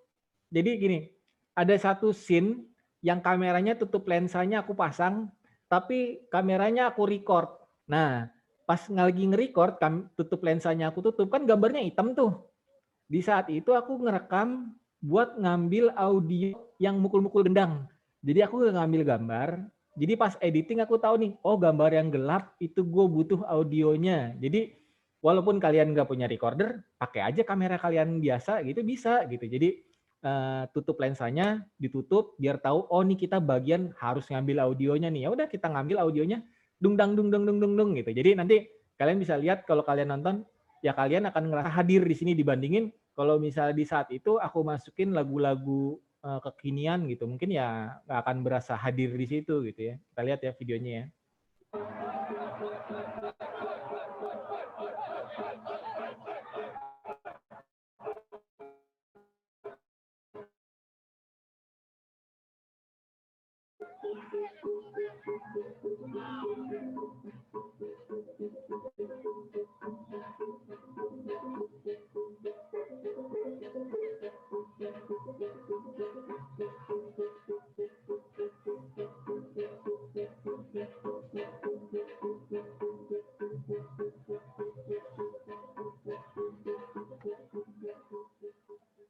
jadi gini, ada satu scene yang kameranya tutup lensanya aku pasang, tapi kameranya aku record. Nah, pas lagi nge-record, tutup lensanya aku tutup, kan gambarnya hitam tuh. Di saat itu aku ngerekam buat ngambil audio yang mukul-mukul gendang. Jadi aku ngambil gambar jadi pas editing aku tahu nih, oh gambar yang gelap itu gue butuh audionya. Jadi walaupun kalian nggak punya recorder, pakai aja kamera kalian biasa gitu bisa gitu. Jadi tutup lensanya, ditutup biar tahu oh nih kita bagian harus ngambil audionya nih. Ya udah kita ngambil audionya dung dang gitu. Jadi nanti kalian bisa lihat kalau kalian nonton ya kalian akan ngerasa hadir di sini dibandingin kalau misalnya di saat itu aku masukin lagu-lagu kekinian gitu. Mungkin ya nggak akan berasa hadir di situ gitu ya. Kita lihat ya videonya ya.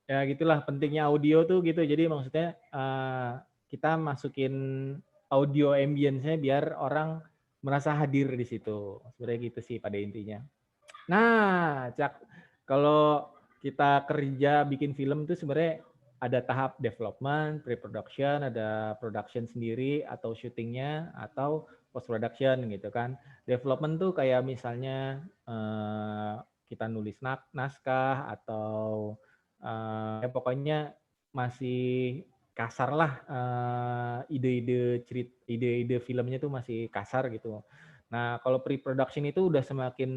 Ya gitulah pentingnya audio tuh gitu. Jadi maksudnya kita masukin audio ambience-nya biar orang merasa hadir di situ. Sebenarnya gitu sih pada intinya. Nah, Cak, kalau kita kerja bikin film tuh sebenarnya ada tahap development, pre-production, ada production sendiri atau syutingnya atau post-production gitu kan. Development tuh kayak misalnya kita nulis naskah atau ya pokoknya masih kasar lah ide-ide filmnya tuh masih kasar gitu. Nah kalau pre-production itu udah semakin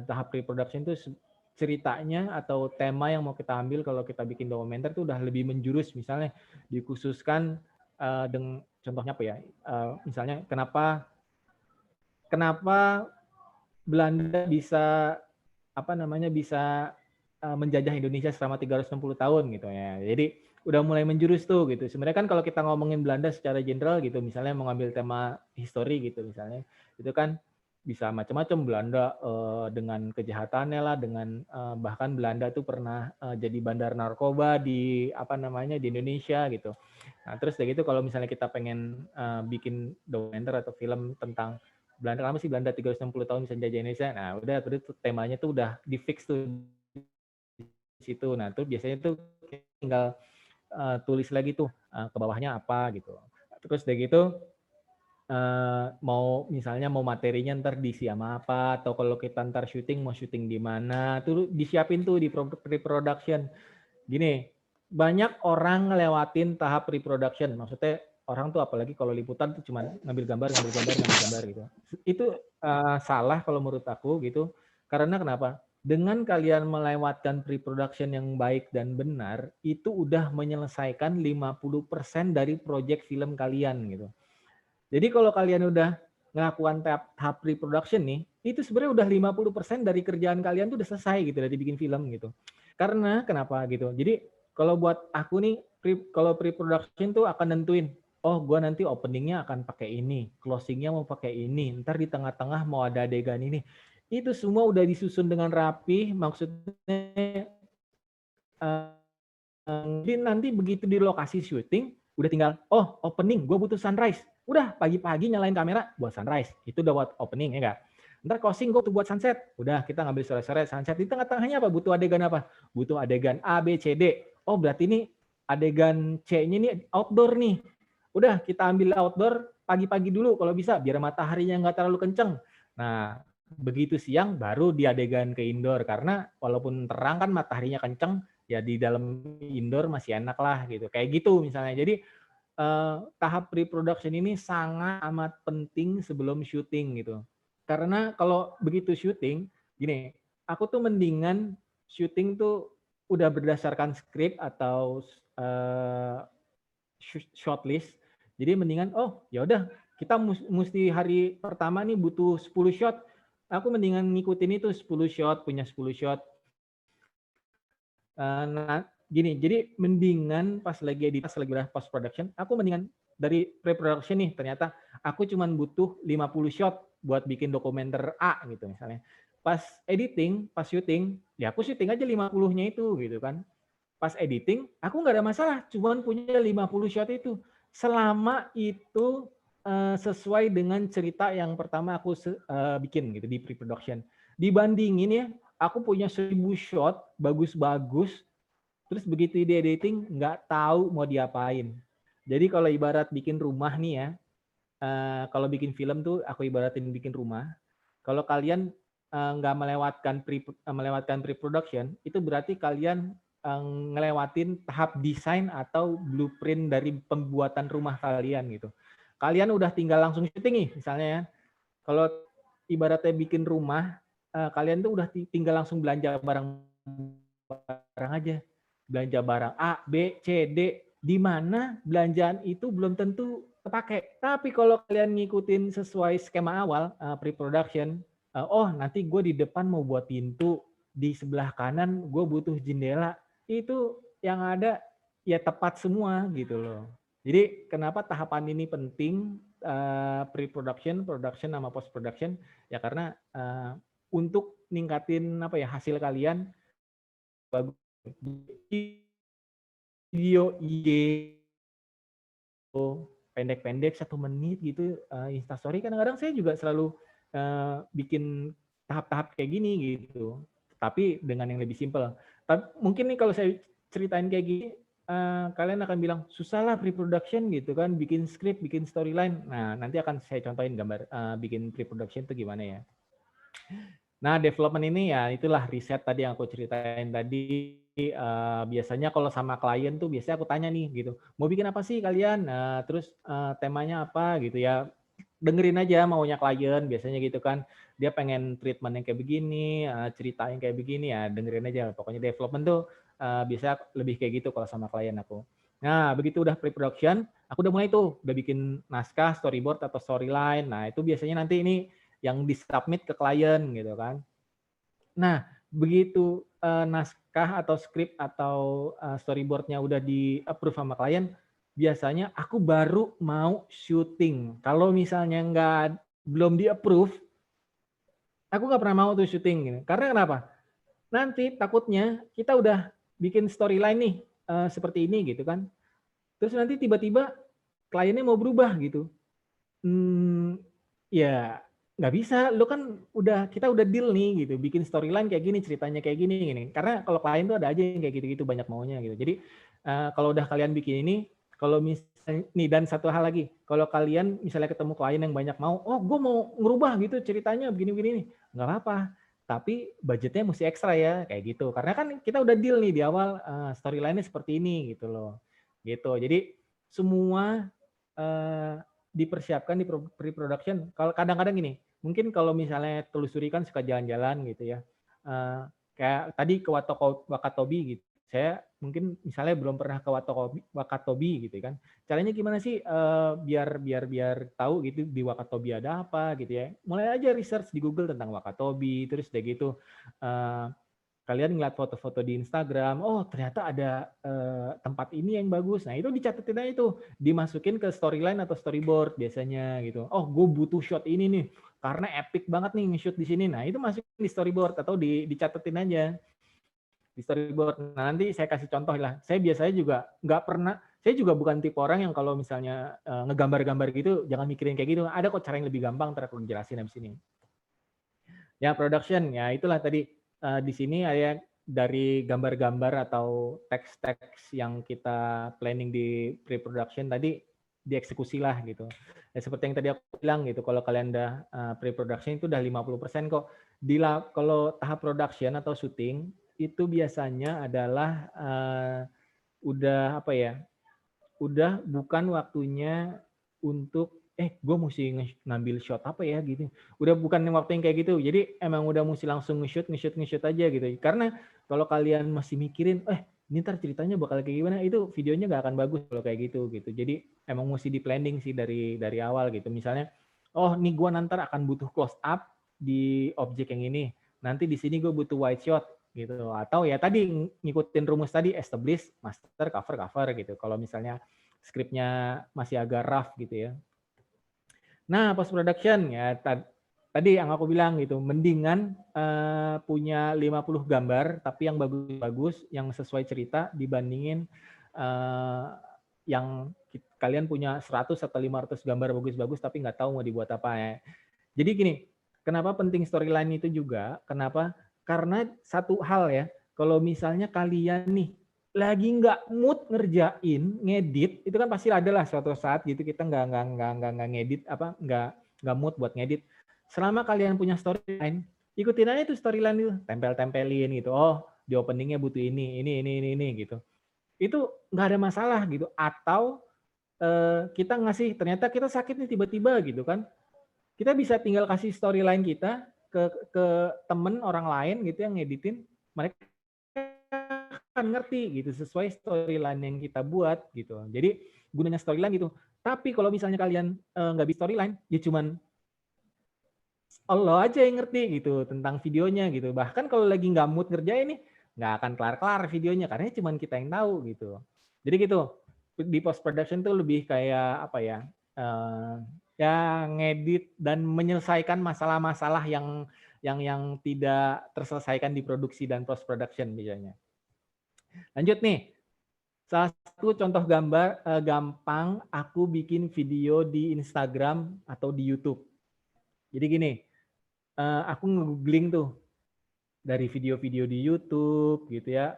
tahap pre-production itu ceritanya atau tema yang mau kita ambil kalau kita bikin dokumenter itu udah lebih menjurus, misalnya dikhususkan dengan contohnya apa ya, misalnya kenapa Belanda bisa bisa menjajah Indonesia selama 360 tahun gitu ya. Jadi udah mulai menjurus tuh gitu. Sebenarnya kan kalau kita ngomongin Belanda secara general gitu, misalnya mengambil tema histori gitu misalnya, itu kan bisa macam-macam Belanda dengan kejahatannya lah, dengan bahkan Belanda tuh pernah jadi bandar narkoba di di Indonesia gitu. Nah, terus kayak gitu kalau misalnya kita pengen bikin dokumenter atau film tentang Belanda, kenapa sih Belanda 360 tahun bisa menjajah Indonesia? Nah, udah tuh temanya tuh udah di-fix tuh situ. Nah, tuh biasanya tuh tinggal tulis lagi tuh ke bawahnya apa gitu. Terus dari gitu mau misalnya mau materinya ntar diisi sama apa, atau kalau kita ntar syuting mau syuting di mana, tuh disiapin tuh di pre-production. Gini, banyak orang ngelewatin tahap pre-production. Maksudnya orang tuh apalagi kalau liputan tuh cuma ngambil gambar gitu. Itu salah kalau menurut aku gitu. Karena kenapa? Dengan kalian melewatkan pre-production yang baik dan benar, itu udah menyelesaikan 50% dari proyek film kalian gitu. Jadi kalau kalian udah ngelakukan tahap pre-production nih, itu sebenarnya udah 50% dari kerjaan kalian tuh udah selesai gitu dari bikin film gitu. Karena kenapa gitu? Jadi kalau buat aku nih, kalau pre-production tuh akan nentuin, oh gue nanti openingnya akan pakai ini, closingnya mau pakai ini, ntar di tengah-tengah mau ada adegan ini. Itu semua udah disusun dengan rapi, maksudnya jadi nanti begitu di lokasi syuting, udah tinggal, oh opening, gue butuh sunrise. Udah pagi-pagi nyalain kamera buat sunrise. Itu udah buat opening ya enggak? Ntar closing gue buat sunset. Udah kita ngambil sore-sore sunset. Di tengah-tengahnya apa? Butuh adegan apa? Butuh adegan A, B, C, D. Oh berarti ini adegan C-nya ini outdoor nih. Udah kita ambil outdoor pagi-pagi dulu kalau bisa, biar mataharinya nggak terlalu kenceng. Nah, begitu siang baru di adegan ke indoor. Karena walaupun terang kan mataharinya kenceng, ya di dalam indoor masih enak lah gitu. Kayak gitu misalnya. Jadi tahap pre-production ini sangat amat penting sebelum syuting gitu. Karena kalau begitu syuting, gini, aku tuh mendingan syuting tuh udah berdasarkan skrip atau shortlist. Jadi mendingan, oh ya udah kita mesti hari pertama nih butuh 10 shot. Aku mendingan ngikutin itu 10 shot, punya 10 shot. Nah, gini, jadi mendingan pas lagi edit, pas lagi post production, aku mendingan dari pre-production nih, ternyata aku cuma butuh 50 shot buat bikin dokumenter A gitu misalnya. Pas editing, pas syuting, ya aku syuting aja 50-nya itu gitu kan. Pas editing, aku nggak ada masalah, cuma punya 50 shot itu. selama itu sesuai dengan cerita yang pertama aku bikin gitu di pre-production. Dibandingin ya, aku punya 1000 shot bagus-bagus, terus begitu di editing nggak tahu mau diapain. Jadi kalau ibarat bikin rumah nih ya, kalau bikin film tuh aku ibaratin bikin rumah. Kalau kalian nggak melewatkan pre-production, itu berarti kalian ngelewatin tahap desain atau blueprint dari pembuatan rumah kalian gitu. Kalian udah tinggal langsung syuting nih misalnya ya. Kalau ibaratnya bikin rumah, kalian tuh udah tinggal langsung belanja barang aja. Belanja barang A, B, C, D, di mana belanjaan itu belum tentu kepake. Tapi kalau kalian ngikutin sesuai skema awal, pre-production, oh nanti gue di depan mau buat pintu, di sebelah kanan gue butuh jendela, itu yang ada ya tepat semua gitu loh. Jadi kenapa tahapan ini penting, pre-production, production, sama post-production, ya karena untuk ningkatin apa ya hasil kalian bagus. Video IG pendek-pendek 1 menit gitu, Instastory kadang-kadang saya juga selalu bikin tahap-tahap kayak gini gitu, tapi dengan yang lebih simpel. Tapi mungkin nih kalau saya ceritain kayak gini, kalian akan bilang susah lah pre-production gitu kan, bikin script, bikin storyline. Nah nanti akan saya contohin gambar bikin pre-production itu gimana ya. Nah development ini ya itulah riset tadi yang aku ceritain tadi. Biasanya kalau sama klien tuh biasanya aku tanya nih gitu, mau bikin apa sih kalian? Terus temanya apa gitu ya, dengerin aja maunya klien biasanya gitu kan. Dia pengen treatment yang kayak begini, cerita yang kayak begini ya dengerin aja. Pokoknya development tuh biasanya lebih kayak gitu kalau sama klien aku. Nah begitu udah pre-production, aku udah mulai tuh, udah bikin naskah, storyboard atau storyline. Nah itu biasanya nanti ini yang disubmit ke klien gitu kan. Nah begitu naskah atau skrip atau storyboardnya udah di approve sama klien, biasanya aku baru mau syuting. Kalau misalnya belum di approve, aku nggak pernah mau tuh syuting gitu. Karena kenapa? Nanti takutnya kita udah bikin storyline nih seperti ini gitu kan, terus nanti tiba-tiba kliennya mau berubah gitu. Ya nggak bisa, lo kan kita udah deal nih gitu, bikin storyline kayak gini, ceritanya kayak gini. Karena kalau klien tuh ada aja yang kayak gitu-gitu banyak maunya gitu. Jadi kalau udah kalian bikin ini, kalau misalnya nih, dan satu hal lagi, kalau kalian misalnya ketemu klien yang banyak mau, oh gue mau ngerubah gitu ceritanya begini-begini nih, nggak apa-apa. Tapi budgetnya mesti ekstra ya kayak gitu. Karena kan kita udah deal nih di awal storyline-nya seperti ini gitu loh. Gitu. Jadi semua dipersiapkan di pre-production. Kalau kadang-kadang gini, mungkin kalau misalnya telusuri kan suka jalan-jalan gitu ya. Kayak tadi ke Wakatobi gitu. Saya mungkin misalnya belum pernah ke Wakatobi gitu kan. Caranya gimana sih biar tahu gitu di Wakatobi ada apa gitu ya. Mulai aja research di Google tentang Wakatobi, terus udah gitu kalian ngeliat foto-foto di Instagram, oh ternyata ada tempat ini yang bagus. Nah itu dicatetin aja itu, dimasukin ke storyline atau storyboard biasanya gitu. Oh gue butuh shot ini nih, karena epic banget nih nge-shoot di sini. Nah itu masukin di storyboard atau dicatetin aja di storyboard. Nah nanti saya kasih contoh lah. Saya biasanya juga nggak pernah, saya juga bukan tipe orang yang kalau misalnya ngegambar-gambar gitu, jangan mikirin kayak gitu. Ada kok cara yang lebih gampang, ntar aku jelasin habis ini. Ya production, ya itulah tadi. Di sini ada dari gambar-gambar atau teks-teks yang kita planning di pre-production tadi dieksekusi lah gitu. Ya, seperti yang tadi aku bilang gitu, kalau kalian udah pre-production itu udah 50% kok. Kalau tahap production atau syuting itu biasanya adalah udah apa ya? Udah bukan waktunya untuk gue mesti ngambil shot apa ya gitu. Udah bukan waktu yang kayak gitu. Jadi emang udah mesti langsung nge-shoot aja gitu. Karena kalau kalian masih mikirin, ini ntar ceritanya bakal kayak gimana, itu videonya nggak akan bagus kalau kayak gitu. Jadi emang mesti di planning sih dari awal gitu. Misalnya, nih gue nanti akan butuh close up di objek yang ini. Nanti di sini gue butuh wide shot gitu. Atau ya tadi ngikutin rumus tadi, establish, master, cover gitu. Kalau misalnya skripnya masih agak rough gitu ya. Nah, post production ya tadi yang aku bilang gitu, mendingan punya 50 gambar tapi yang bagus-bagus, yang sesuai cerita dibandingin yang kalian punya 100 atau 500 gambar bagus-bagus tapi nggak tahu mau dibuat apa ya. Jadi gini, kenapa penting storyline itu juga? Kenapa? Karena satu hal ya, kalau misalnya kalian nih lagi nggak mood ngerjain, ngedit, itu kan pasti ada lah suatu saat gitu kita nggak ngedit apa nggak mood buat ngedit. Selama kalian punya storyline, ikutin aja itu storyline itu, tempelin gitu. Oh, di openingnya butuh ini gitu. Itu nggak ada masalah gitu. Atau kita ngasih, ternyata kita sakit nih tiba-tiba gitu kan. Kita bisa tinggal kasih storyline kita ke temen orang lain gitu yang ngeditin, mereka akan ngerti gitu sesuai storyline yang kita buat gitu. Jadi gunanya storyline gitu. Tapi kalau misalnya kalian nggak bisa storyline, ya cuman Allah aja yang ngerti gitu tentang videonya gitu. Bahkan kalau lagi nggak mood ngerjain nih, nggak akan kelar-kelar videonya karena cuman kita yang tahu gitu. Jadi gitu, di post production tuh lebih kayak apa ya, ya ngedit dan menyelesaikan masalah-masalah yang tidak terselesaikan di produksi dan post production misalnya. Lanjut nih, salah satu contoh gambar gampang aku bikin video di Instagram atau di YouTube. Jadi gini, aku nge-googling tuh dari video-video di YouTube gitu ya,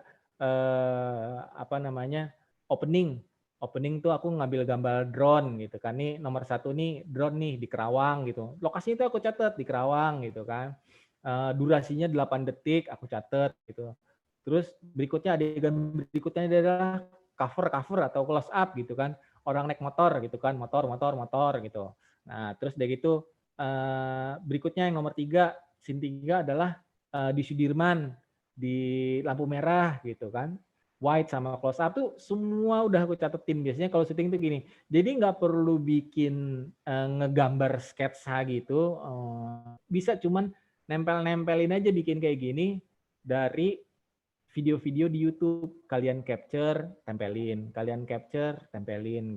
apa namanya, opening tuh aku ngambil gambar drone gitu kan, nih nomor 1 nih drone nih di Kerawang gitu, lokasinya itu aku catat di Kerawang gitu kan, durasinya 8 detik aku catat gitu. Terus berikutnya adegan berikutnya adalah cover atau close up gitu kan, orang naik motor gitu kan, motor gitu. Nah terus dari gitu berikutnya yang nomor 3, scene 3 adalah di Sudirman di lampu merah gitu kan, wide sama close up tuh semua udah aku catetin. Biasanya kalau syuting tuh gini, jadi nggak perlu bikin ngegambar sketsa gitu, bisa cuman nempelin aja bikin kayak gini dari video-video di YouTube, kalian capture, tempelin,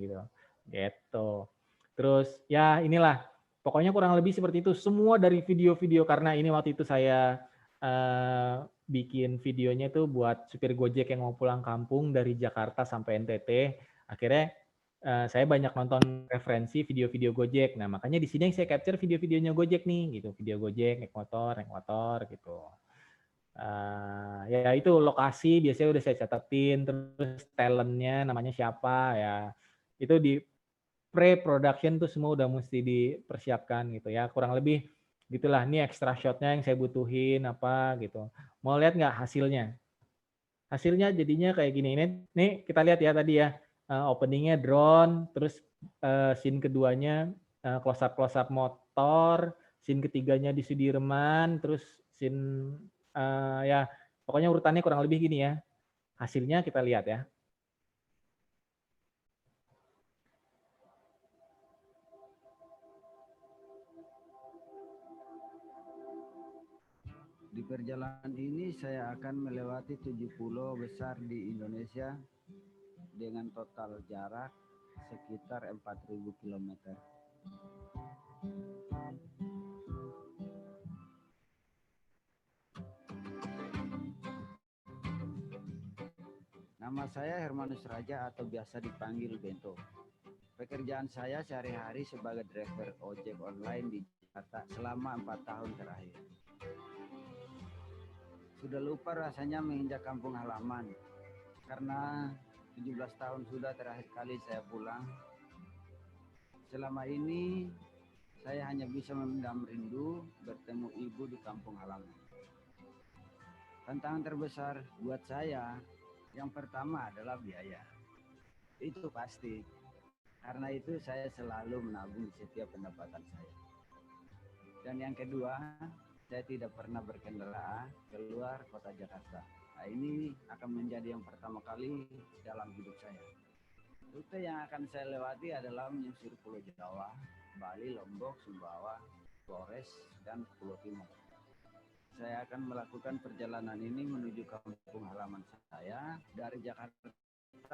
gitu. Gitu. Terus ya inilah, pokoknya kurang lebih seperti itu. Semua dari video-video, karena ini waktu itu saya bikin videonya itu buat supir Gojek yang mau pulang kampung dari Jakarta sampai NTT. Akhirnya saya banyak nonton referensi video-video Gojek. Nah makanya di sini saya capture video-videonya Gojek nih, gitu. Video Gojek naik motor gitu. Ya itu lokasi biasanya udah saya catatin, terus talentnya namanya siapa ya, itu di pre-production tuh semua udah mesti dipersiapkan gitu ya, kurang lebih gitulah. Ini extra shotnya yang saya butuhin apa gitu. Mau lihat nggak hasilnya? Hasilnya jadinya kayak gini. Nih kita lihat ya tadi ya, openingnya drone, terus scene keduanya close up motor, scene ketiganya di Sudirman, terus scene ya pokoknya urutannya kurang lebih gini ya. Hasilnya kita lihat ya. Di perjalanan ini saya akan melewati 7 pulau besar di Indonesia dengan total jarak sekitar 4.000 km. Nama saya Hermanus Raja atau biasa dipanggil Bento. Pekerjaan saya sehari-hari sebagai driver ojek online di Jakarta selama 4 tahun terakhir. Sudah lupa rasanya menginjak kampung halaman, karena 17 tahun sudah terakhir kali saya pulang. Selama ini saya hanya bisa memendam rindu bertemu ibu di kampung halaman. Tantangan terbesar buat saya yang pertama adalah biaya. Itu pasti. Karena itu saya selalu menabung di setiap pendapatan saya. Dan yang kedua, saya tidak pernah berkendara keluar kota Jakarta. Nah, ini akan menjadi yang pertama kali dalam hidup saya. Rute yang akan saya lewati adalah menyusur Pulau Jawa, Bali, Lombok, Sumbawa, Flores, dan Pulau Timur. Saya akan melakukan perjalanan ini menuju kampung halaman saya dari Jakarta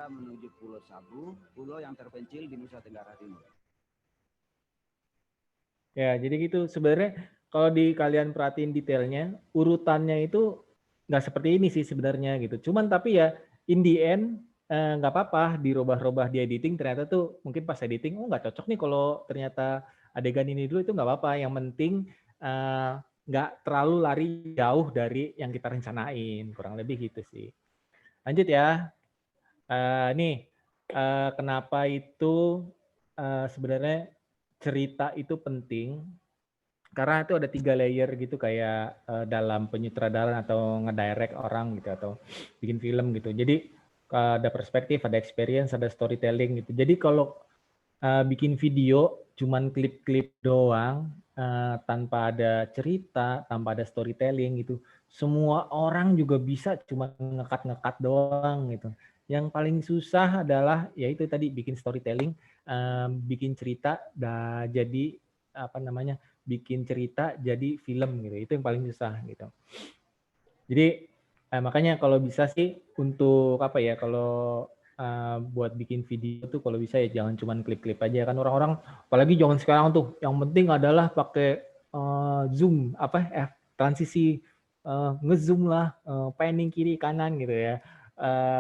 menuju Pulau Sabu, pulau yang terpencil di Nusa Tenggara Timur. Ya, jadi gitu. Sebenarnya kalau di kalian perhatiin detailnya, urutannya itu nggak seperti ini sih sebenarnya gitu. Cuman tapi ya in the end nggak apa-apa dirubah-rubah di editing, ternyata tuh mungkin pas editing nggak cocok nih kalau ternyata adegan ini dulu, itu nggak apa-apa. Yang penting nggak terlalu lari jauh dari yang kita rencanain, kurang lebih gitu sih. Lanjut ya. Nih kenapa itu sebenarnya cerita itu penting, karena itu ada 3 layer gitu, kayak dalam penyutradaraan atau ngedirect orang gitu atau bikin film gitu. Jadi ada perspektif, ada experience, ada storytelling gitu. Jadi kalau bikin video cuman klip-klip doang tanpa ada cerita, tanpa ada storytelling gitu, semua orang juga bisa cuma ngekat-ngekat doang gitu. Yang paling susah adalah yaitu tadi bikin storytelling, bikin cerita jadi apa namanya, bikin cerita jadi film gitu. Itu yang paling susah gitu. Jadi makanya kalau bisa sih untuk apa ya, kalau buat bikin video tuh kalau bisa ya jangan cuman klip-klip aja kan, orang-orang apalagi zaman sekarang tuh yang penting adalah pakai zoom transisi, ngezoom lah, panning kiri kanan gitu ya.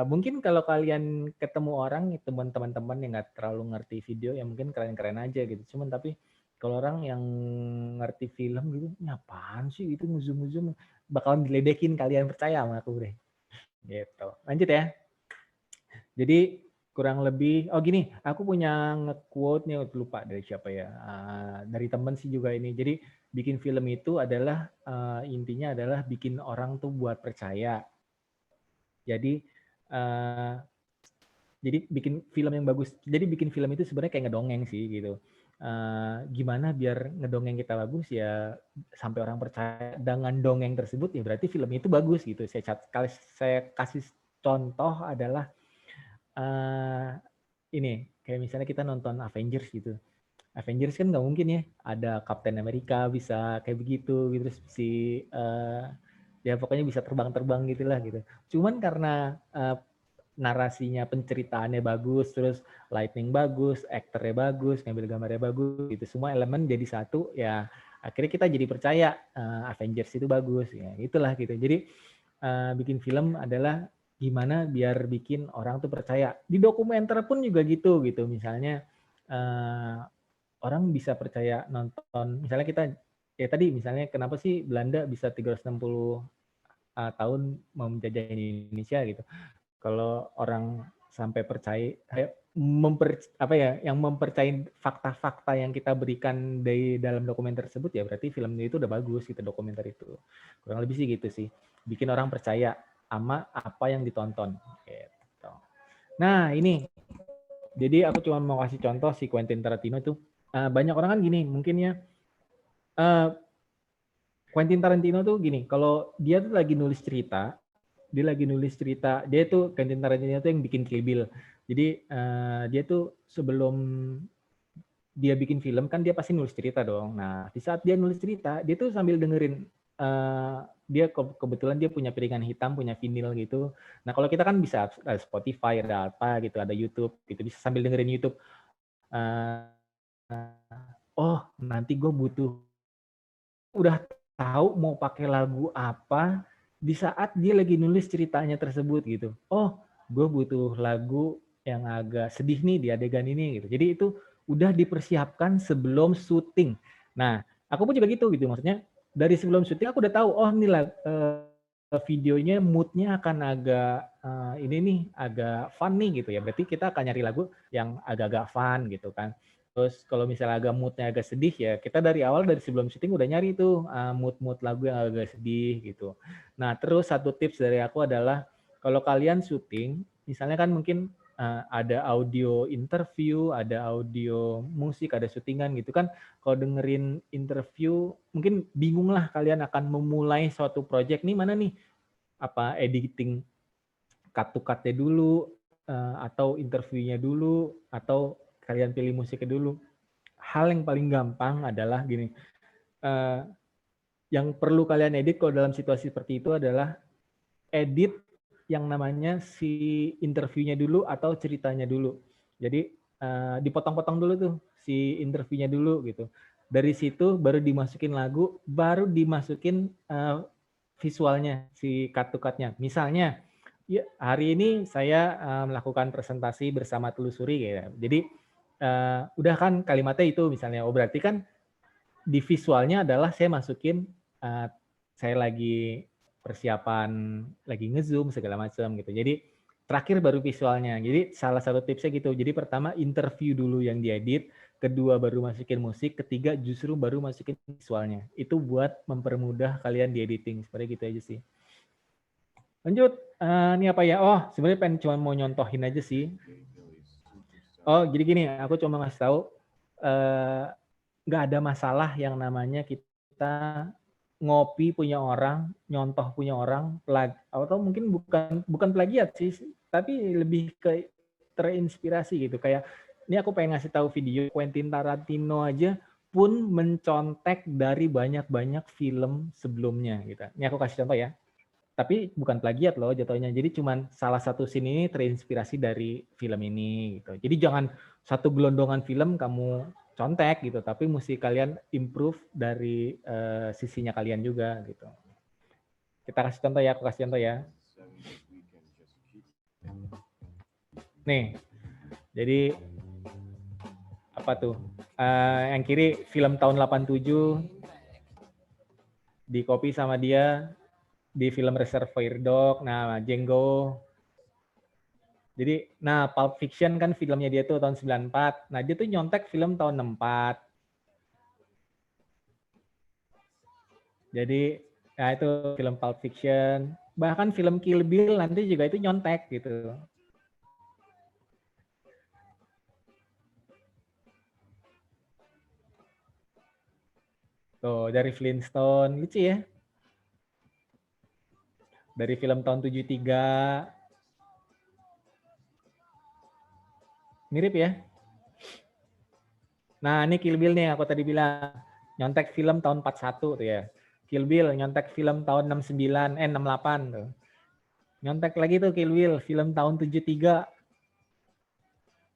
Mungkin kalau kalian ketemu orang, teman-teman yang nggak terlalu ngerti video ya mungkin keren-keren aja gitu, cuman tapi kalau orang yang ngerti film gitu, apaan sih itu ngezoom, bakalan diledekin, kalian percaya sama aku deh. Gitu. Lanjut ya. Jadi kurang lebih, gini, aku punya nge-quote nih, lupa dari siapa ya, dari temen sih juga ini. Jadi bikin film itu adalah intinya adalah bikin orang tuh buat percaya. Jadi bikin film yang bagus. Jadi bikin film itu sebenarnya kayak ngedongeng sih gitu. Gimana biar ngedongeng kita bagus ya sampai orang percaya dengan dongeng tersebut, ya berarti film itu bagus gitu. Saya kasih contoh adalah ini, kayak misalnya kita nonton Avengers gitu. Avengers kan nggak mungkin ya ada Captain America bisa kayak begitu gitu, terus ya pokoknya bisa terbang-terbang gitulah gitu. Cuman karena narasinya, penceritaannya bagus, terus lighting bagus, aktornya bagus, ngambil gambarnya bagus, gitu. Semua elemen jadi satu, ya akhirnya kita jadi percaya Avengers itu bagus, ya itulah gitu. Jadi bikin film adalah gimana biar bikin orang tuh percaya. Di dokumenter pun juga gitu, misalnya orang bisa percaya nonton, misalnya kita, ya tadi misalnya kenapa sih Belanda bisa 360 tahun menjajah Indonesia gitu. Kalau orang sampai percaya, yang mempercayai fakta-fakta yang kita berikan dari dalam dokumenter tersebut, ya berarti filmnya itu udah bagus gitu, dokumenter itu. Kurang lebih sih gitu sih. Bikin orang percaya sama apa yang ditonton. Gitu. Nah ini, jadi aku cuma mau kasih contoh si Quentin Tarantino itu. Banyak orang kan gini, mungkin ya, Quentin Tarantino tuh gini, kalau dia tuh lagi nulis cerita, dia tuh Quentin Tarantino tuh yang bikin Kill Bill. Jadi dia tuh sebelum dia bikin film kan dia pasti nulis cerita dong. Nah di saat dia nulis cerita, dia tuh sambil dengerin, dia kebetulan dia punya piringan hitam, punya vinyl gitu. Nah kalau kita kan bisa ada Spotify, ada apa gitu, ada YouTube gitu, bisa sambil dengerin YouTube. Nanti gue udah tahu mau pakai lagu apa di saat dia lagi nulis ceritanya tersebut gitu. Gue butuh lagu yang agak sedih nih di adegan ini gitu. Jadi itu udah dipersiapkan sebelum syuting. Nah, aku pun juga gitu maksudnya dari sebelum syuting aku udah tahu ini videonya moodnya akan agak ini nih agak fun nih gitu ya. Berarti kita akan nyari lagu yang agak-agak fun gitu kan. Terus kalau misalnya agak moodnya agak sedih ya kita dari awal, dari sebelum syuting udah nyari tuh mood lagu yang agak sedih gitu. Nah terus satu tips dari aku adalah kalau kalian syuting, misalnya kan mungkin ada audio interview, ada audio musik, ada syutingan gitu kan. Kalau dengerin interview mungkin bingung lah kalian akan memulai suatu project nih mana nih, apa editing cut-to-cut-nya dulu atau interviewnya dulu atau kalian pilih musiknya dulu. Hal yang paling gampang adalah gini, yang perlu kalian edit kalau dalam situasi seperti itu adalah edit yang namanya si interviewnya dulu atau ceritanya dulu. Jadi dipotong-potong dulu tuh si interviewnya dulu gitu. Dari situ baru dimasukin lagu, baru dimasukin visualnya, si cut-to-cut-nya. Misalnya Ya, hari ini saya melakukan presentasi bersama Telusuri ya. Jadi udah kan kalimatnya itu misalnya, oh berarti kan di visualnya adalah saya masukin saya lagi persiapan, lagi nge-zoom segala macam gitu. Jadi terakhir baru visualnya. Jadi salah satu tipsnya gitu. Jadi pertama interview dulu yang diedit, kedua baru masukin musik, ketiga justru baru masukin visualnya. Itu buat mempermudah kalian di editing. Seperti gitu aja sih. Lanjut, ini apa ya? Oh, sebenarnya pengen cuma mau nyontohin aja sih. Oh, jadi gini, aku cuma ngasih tahu, nggak ada masalah yang namanya kita ngopi punya orang, nyontoh punya orang, atau mungkin bukan plagiat sih, tapi lebih ke terinspirasi gitu. Kayak ini aku pengen ngasih tahu video Quentin Tarantino aja pun mencontek dari banyak-banyak film sebelumnya gitu. Ini aku kasih contoh ya. Tapi bukan plagiat loh jatuhnya. Jadi cuman salah satu scene ini terinspirasi dari film ini gitu. Jadi jangan satu gelondongan film kamu contek gitu, tapi mesti kalian improve dari sisinya kalian juga gitu. Kita kasih contoh ya, aku kasih contoh ya. Nih, jadi apa tuh? Yang kiri film tahun 87 di copy sama dia di film Reservoir Dogs, nah Django. Jadi, nah Pulp Fiction kan filmnya dia tuh tahun 94. Nah dia tuh nyontek film tahun 64. Jadi, nah itu film Pulp Fiction. Bahkan film Kill Bill nanti juga itu nyontek gitu. Tuh, dari Flintstone, lucu ya. Dari film tahun 73. Mirip ya. Nah, ini Kill Bill nih, aku tadi bilang. Nyontek film tahun 41 tuh ya. Kill Bill, nyontek film tahun 68 tuh. Nyontek lagi tuh Kill Bill, film tahun 73.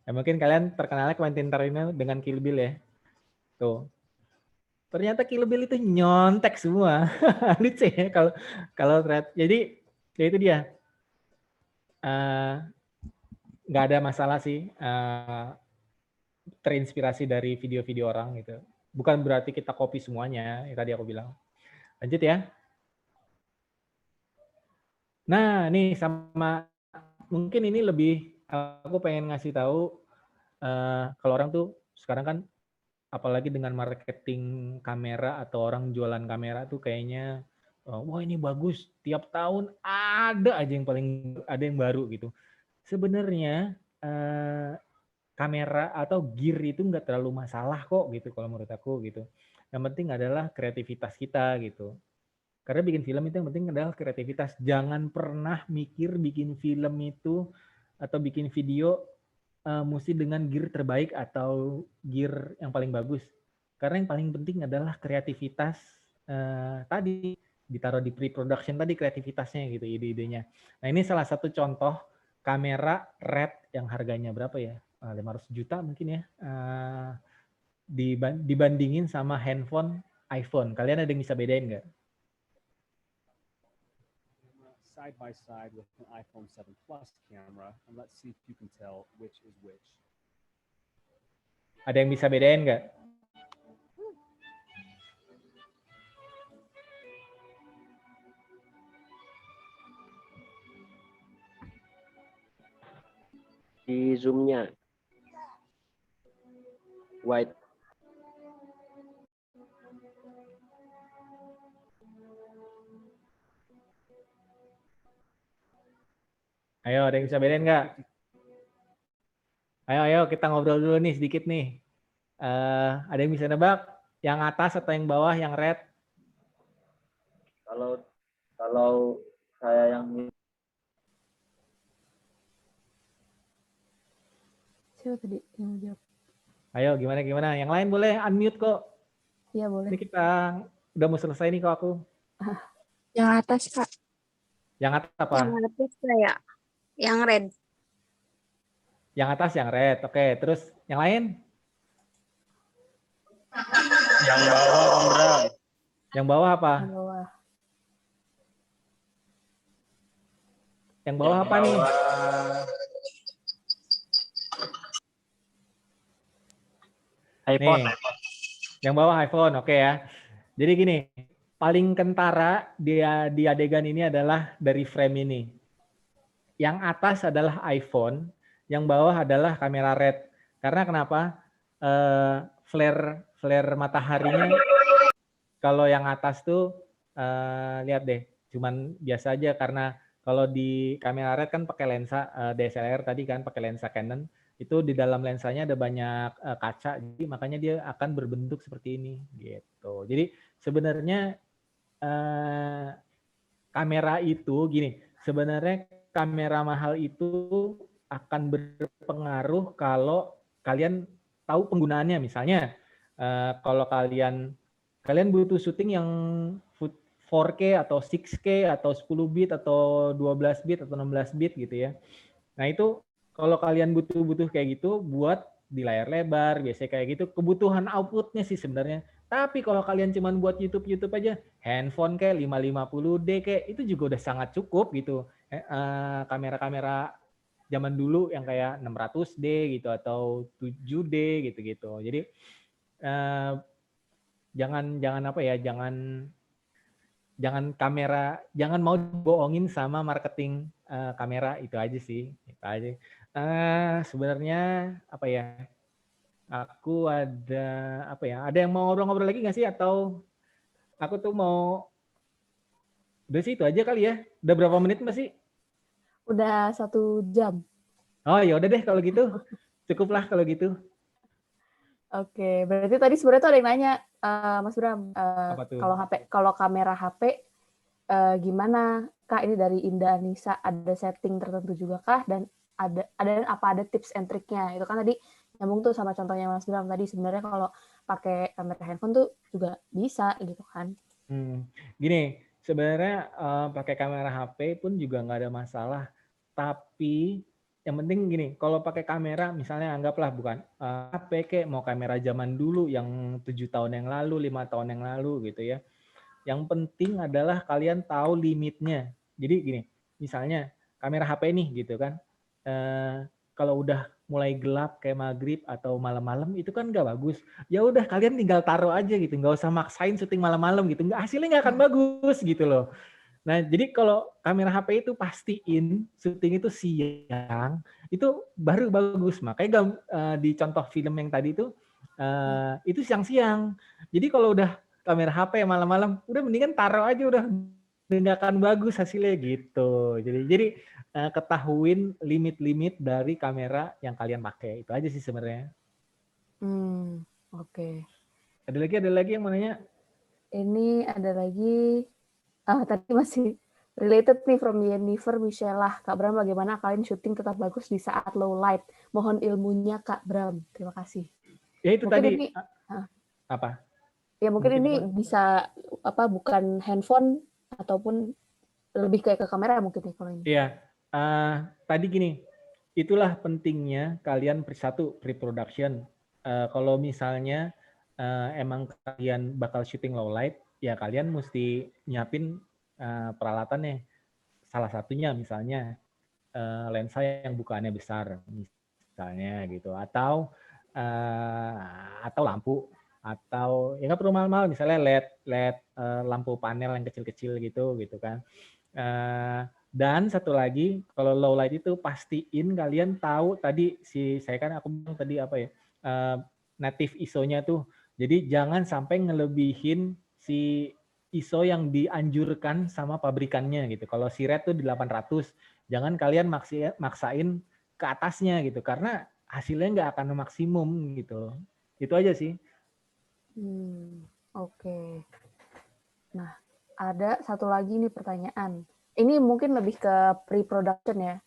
Ya, mungkin kalian terkenalnya Quentin Tarantino dengan Kill Bill ya. Tuh. Ternyata Kill Bill itu nyontek semua. Lucu ya kalau jadi ya itu dia. Nggak ada masalah sih terinspirasi dari video-video orang gitu. Bukan berarti kita copy semuanya, yang tadi aku bilang. Lanjut ya. Nah, nih sama mungkin ini lebih aku pengen ngasih tahu kalau orang tuh sekarang kan apalagi dengan marketing kamera atau orang jualan kamera tuh kayaknya wah ini bagus, tiap tahun ada aja yang baru gitu. Sebenarnya kamera atau gear itu nggak terlalu masalah kok gitu kalau menurut aku gitu. Yang penting adalah kreativitas kita gitu. Karena bikin film itu yang penting adalah kreativitas. Jangan pernah mikir bikin film itu atau bikin video mesti dengan gear terbaik atau gear yang paling bagus. Karena yang paling penting adalah kreativitas tadi ditaruh di pre-production tadi kreativitasnya gitu ide-idenya. Nah ini salah satu contoh kamera Red yang harganya berapa ya? 500 juta mungkin ya. Dibandingin sama handphone iPhone. Kalian ada yang bisa bedain nggak? Side by side with an iPhone 7 Plus camera, and let's see if you can tell which is which. Ada yang bisa bedain nggak? Di zoom-nya wide. Ayo, ada yang bisa bedain nggak? Ayo, kita ngobrol dulu nih sedikit nih. Ada yang bisa nebak? Yang atas atau yang bawah, yang red? Kalau saya yang Siapa tadi yang jawab? Ayo, gimana? Yang lain boleh unmute kok. Iya, boleh. Ini kita udah mau selesai nih kok aku. Yang atas, Kak. Yang atas apa? Yang atas saya. Yang red. Yang atas yang red. Oke, terus yang lain? yang bawah, Om Bram. Yang bawah apa? Yang bawah. Yang bawah apa nih? iPhone. Nih, yang bawah iPhone, oke ya. Jadi gini, paling kentara di adegan ini adalah dari frame ini. Yang atas adalah iPhone, yang bawah adalah kamera red. Karena kenapa? Flare mataharinya kalau yang atas tuh lihat deh, cuman biasa aja karena kalau di kamera red kan pakai lensa DSLR tadi kan pakai lensa Canon, itu di dalam lensanya ada banyak kaca, jadi makanya dia akan berbentuk seperti ini gitu. Jadi sebenarnya kamera itu gini, sebenarnya kamera mahal itu akan berpengaruh kalau kalian tahu penggunaannya. Misalnya kalau kalian butuh syuting yang 4K atau 6K atau 10 bit atau 12 bit atau 16 bit gitu ya. Nah itu kalau kalian butuh kayak gitu buat di layar lebar, biasanya kayak gitu, kebutuhan outputnya sih sebenarnya. Tapi kalau kalian cuma buat YouTube aja, handphone kayak 550D kayak itu juga udah sangat cukup gitu. Kamera-kamera zaman dulu yang kayak 600D gitu atau 7D gitu-gitu. Jadi jangan mau bohongin sama marketing kamera, itu aja sih. Itu aja. Sebenarnya apa ya? Aku ada apa ya? Ada yang mau ngobrol-ngobrol lagi nggak sih? Atau aku tuh mau udah sih itu aja kali ya. Udah berapa menit Mbak sih? Udah 1 jam. Oh ya udah deh kalau gitu. Cukuplah kalau gitu. Oke, berarti tadi sebenarnya tuh ada yang nanya, Mas Bram, Apa tuh? kalau kamera HP gimana Kak, ini dari Indah Anissa, ada setting tertentu juga kah, dan ada tips and triknya? Itu kan tadi nyambung tuh sama contohnya Mas Bram tadi, sebenarnya kalau pakai kamera handphone tuh juga bisa gitu kan. Gini, sebenarnya pakai kamera HP pun juga nggak ada masalah, tapi yang penting gini, kalau pakai kamera misalnya anggaplah bukan HP kayak mau kamera zaman dulu yang 7 tahun yang lalu, 5 tahun yang lalu gitu ya. Yang penting adalah kalian tahu limitnya. Jadi gini, misalnya kamera HP nih gitu kan, kalau udah mulai gelap kayak maghrib atau malam-malam itu kan nggak bagus. Ya udah kalian tinggal taruh aja gitu, nggak usah maksain syuting malam-malam gitu, hasilnya nggak akan bagus gitu loh. Nah jadi kalau kamera HP itu pastiin syuting itu siang, itu baru bagus. Makanya di contoh film yang tadi itu siang-siang. Jadi kalau udah kamera HP malam-malam, udah mendingan taruh aja, udah nggak akan bagus hasilnya gitu. Jadi ketahuin limit-limit dari kamera yang kalian pakai, itu aja sih sebenarnya. Oke. Ada lagi yang mau nanya? Ini ada lagi, tadi masih related nih from Jennifer Michela. Kak Bram, bagaimana kalian syuting tetap bagus di saat low light? Mohon ilmunya Kak Bram. Terima kasih. Ya itu mungkin tadi. Ini, apa? Ya mungkin ini bisa bukan handphone ataupun lebih kayak ke kamera mungkin ya kalau ini. Iya. Tadi gini, itulah pentingnya kalian pre-production. Kalau misalnya emang kalian bakal syuting low light, ya kalian mesti nyiapin peralatannya. Salah satunya misalnya lensa yang bukaannya besar, misalnya gitu, atau lampu, atau ya nggak perlu mahal-mahal, misalnya LED lampu panel yang kecil-kecil gitu kan. Dan satu lagi, kalau low light itu pastiin kalian tahu tadi aku bilang tadi apa ya, native ISO-nya tuh. Jadi jangan sampai ngelebihin si ISO yang dianjurkan sama pabrikannya gitu. Kalau si red tuh di 800, jangan kalian maksain ke atasnya gitu, karena hasilnya nggak akan maksimum gitu. Itu aja sih. Oke. Nah, ada satu lagi nih pertanyaan. Ini mungkin lebih ke pre-production ya.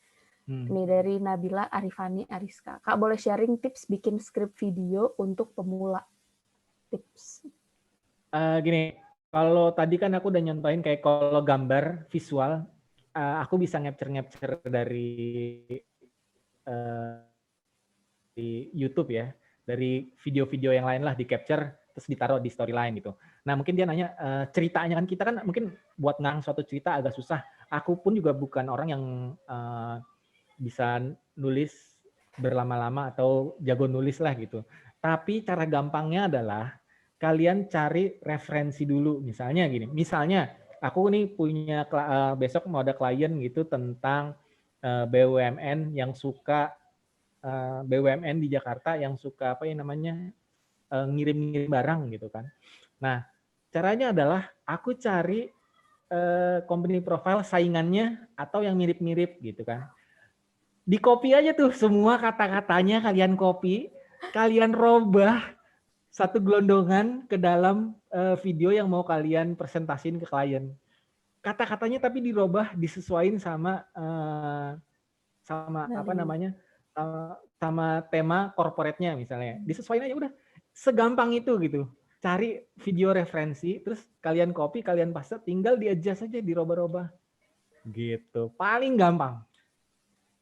Ini dari Nabila Arifani Ariska. Kak, boleh sharing tips bikin skrip video untuk pemula? Tips. Gini, kalau tadi kan aku udah nyontohin kayak kalau gambar visual, aku bisa capture dari di YouTube ya, dari video-video yang lain lah di capture terus ditaruh di storyline gitu. Nah mungkin dia nanya ceritanya kan, kita kan mungkin buat ngang suatu cerita agak susah. Aku pun juga bukan orang yang bisa nulis berlama-lama atau jago nulis lah gitu. Tapi cara gampangnya adalah kalian cari referensi dulu. Misalnya gini, misalnya aku nih punya besok mau ada klien gitu tentang BUMN yang suka BUMN di Jakarta yang suka apa ya namanya ngirim-ngirim barang gitu kan. Nah, caranya adalah aku cari company profile saingannya atau yang mirip-mirip gitu kan. Di copy aja tuh semua kata-katanya, kalian copy, kalian robah satu gelondongan ke dalam video yang mau kalian presentasiin ke klien. Kata-katanya tapi dirubah, disesuaikan sama apa namanya? Sama tema corporate-nya misalnya. Disesuaikan aja udah. Segampang itu gitu. Cari video referensi, terus kalian copy, kalian paste, tinggal di-adjust aja, dirubah-rubah. Gitu. Paling gampang.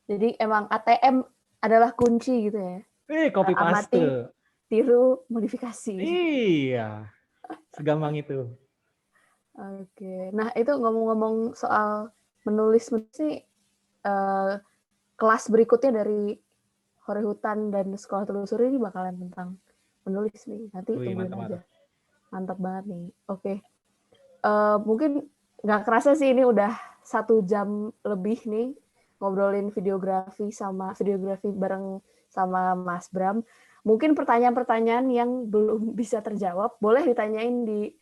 Jadi emang ATM adalah kunci gitu ya. Copy paste. Amati, tiru, modifikasi. Iya. Segampang itu. Oke. Nah, itu ngomong-ngomong soal menulis nih, kelas berikutnya dari Hore Hutan dan Sekolah Telusuri ini bakalan tentang menulis nih. Nanti tungguin aja. Mantap banget nih. Oke. Mungkin nggak kerasa sih ini udah 1 jam lebih nih ngobrolin videografi bareng sama Mas Bram. Mungkin pertanyaan-pertanyaan yang belum bisa terjawab boleh ditanyain di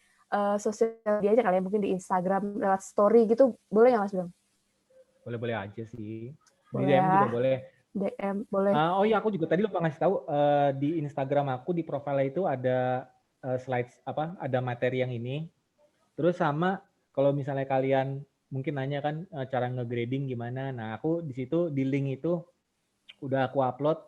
sosial media aja kali ya, mungkin di Instagram lewat story gitu, boleh nggak Mas Bram? Boleh-boleh aja sih. Di Boleh DM ya. juga boleh. DM boleh. Oh iya, aku juga tadi lupa ngasih tahu di Instagram aku di profile itu ada slides ada materi yang ini. Terus sama kalau misalnya kalian mungkin nanya kan cara nge-grading gimana. Nah, aku di situ di link itu udah aku upload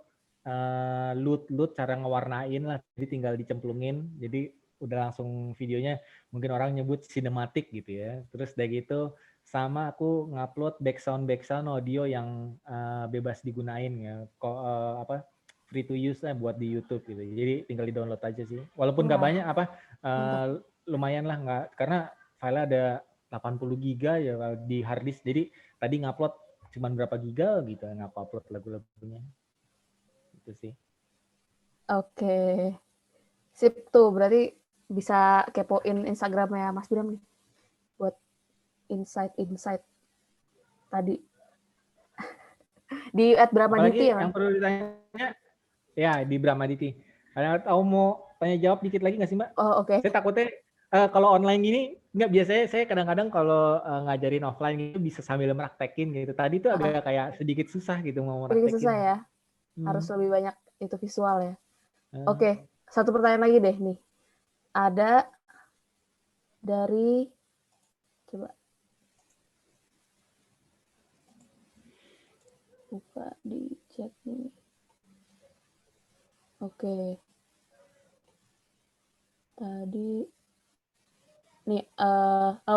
loot cara ngewarnain lah. Jadi tinggal dicemplungin. Jadi udah langsung videonya, mungkin orang nyebut sinematik gitu ya. Terus dari gitu sama aku ngupload background audio yang bebas digunain ya, free to use lah buat di YouTube gitu. Jadi tinggal di download aja sih. Walaupun nggak banyak lumayan lah, nggak, karena file ada 80 giga ya di harddisk. Jadi tadi ngupload cuman berapa giga gitu, ngupload lagu-lagunya. Itu sih. Oke. Sip tuh, berarti bisa kepoin Instagramnya Mas Bram nih buat insight tadi di @bramaditi ya. Yang perlu ditanya ya di Bramaditi. Ada tahu mau tanya jawab dikit lagi nggak sih Mbak? Oh oke. Saya takutnya kalau online gini nggak, biasanya saya kadang-kadang kalau ngajarin offline itu bisa sambil meraktekin gitu. Tadi tuh agak kayak sedikit susah gitu mau meraktekin. Sedikit susah ya. Harus lebih banyak itu visual ya. Oke, satu pertanyaan lagi deh nih. Ada dari coba buka di chat nih. Oke. Tadi nih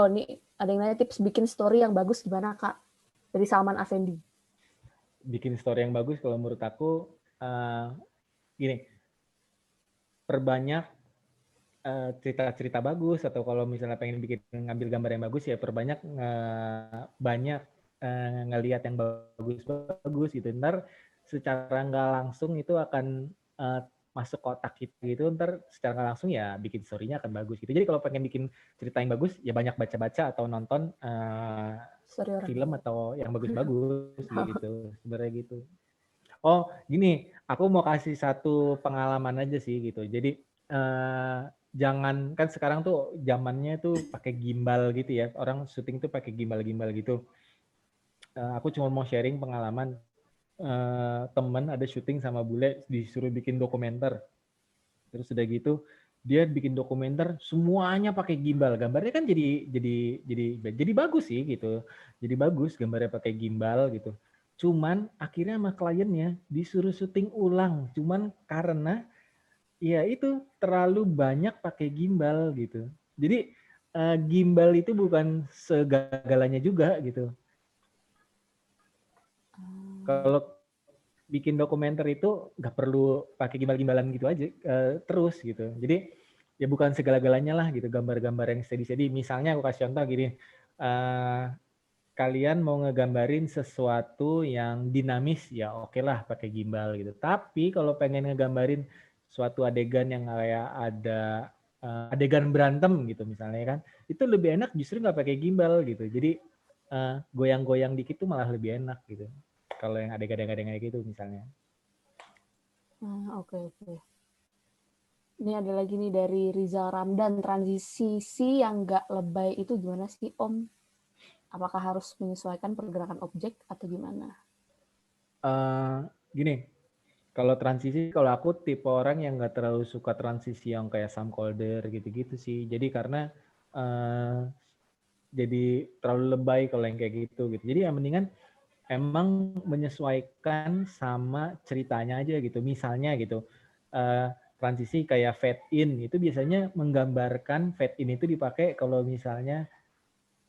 nih ada yang nanya tips bikin story yang bagus gimana Kak? Dari Salman Afendi. Bikin story yang bagus kalau menurut aku gini. Perbanyak cerita-cerita bagus, atau kalau misalnya pengen ngambil gambar yang bagus ya perbanyak ngelihat yang bagus-bagus gitu. Ntar secara nggak langsung itu akan masuk kotak kita gitu, ntar secara nggak langsung ya bikin story-nya akan bagus gitu. Jadi kalau pengen bikin cerita yang bagus ya banyak baca-baca atau nonton film atau yang bagus-bagus gitu, sebenarnya gitu. Oh gini, aku mau kasih satu pengalaman aja sih gitu. Jadi jangan, kan sekarang tuh zamannya tuh pakai gimbal gitu ya. Orang syuting tuh pakai gimbal-gimbal gitu. Aku cuma mau sharing pengalaman temen ada syuting sama bule, disuruh bikin dokumenter. Terus udah gitu dia bikin dokumenter semuanya pakai gimbal. Gambarnya kan jadi bagus sih gitu. Jadi bagus gambarnya pakai gimbal gitu. Cuman akhirnya sama kliennya disuruh syuting ulang. Cuman karena ya itu terlalu banyak pakai gimbal gitu. Jadi gimbal itu bukan segagalanya juga gitu. Kalau bikin dokumenter itu nggak perlu pakai gimbal-gimbalan gitu aja terus gitu. Jadi ya bukan segala-galanya lah gitu, gambar-gambar yang steady-steady. Misalnya aku kasih contoh gini, kalian mau ngegambarin sesuatu yang dinamis, ya oke lah pakai gimbal gitu. Tapi kalau pengen ngegambarin suatu adegan yang kayak ada adegan berantem gitu misalnya kan, itu lebih enak justru nggak pakai gimbal gitu. Jadi goyang-goyang dikit tuh malah lebih enak gitu. Kalau yang adegan-adegan kayak gitu misalnya. Oke. Ini ada lagi nih dari Rizal Ramdan, transisi yang nggak lebay itu gimana sih Om? Apakah harus menyesuaikan pergerakan objek atau gimana? Gini, kalau transisi, kalau aku tipe orang yang nggak terlalu suka transisi yang kayak camcorder gitu-gitu sih. Jadi karena jadi terlalu lebay kalau yang kayak gitu. Jadi yang mendingan emang menyesuaikan sama ceritanya aja gitu. Misalnya gitu, transisi kayak fade in itu biasanya menggambarkan fade in itu dipakai kalau misalnya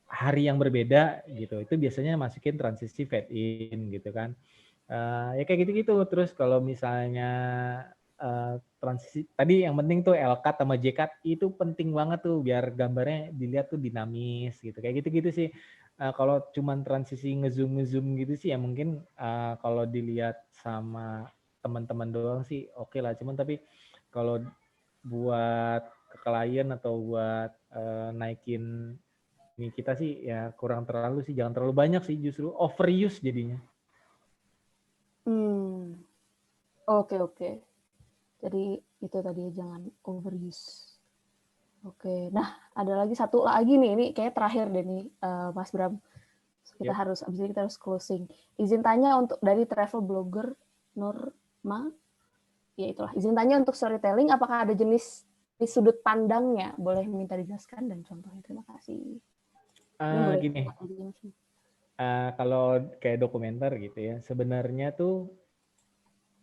hari yang berbeda gitu. Itu biasanya masukin transisi fade in gitu kan. Ya kayak gitu-gitu. Terus kalau misalnya transisi tadi yang penting tuh L-cut sama J-cut itu penting banget tuh biar gambarnya dilihat tuh dinamis gitu. Kayak gitu-gitu sih. Kalau cuman transisi ngezoom gitu sih ya mungkin kalau dilihat sama teman-teman doang sih oke lah. Cuman tapi kalau buat ke klien atau buat naikin ini kita sih ya kurang terlalu sih, jangan terlalu banyak sih, justru overuse jadinya. Oke. Jadi itu tadi jangan overuse. Oke, nah ada lagi satu lagi nih, ini kayak terakhir deh nih Mas Bram. Kita harus abis ini kita harus closing. Izin tanya untuk dari travel blogger Nurma, ya itulah. Izin tanya untuk storytelling, apakah ada jenis di sudut pandangnya? Boleh minta dijelaskan dan contohnya. Terima kasih. Gini, kalau kayak dokumenter gitu ya, sebenarnya tuh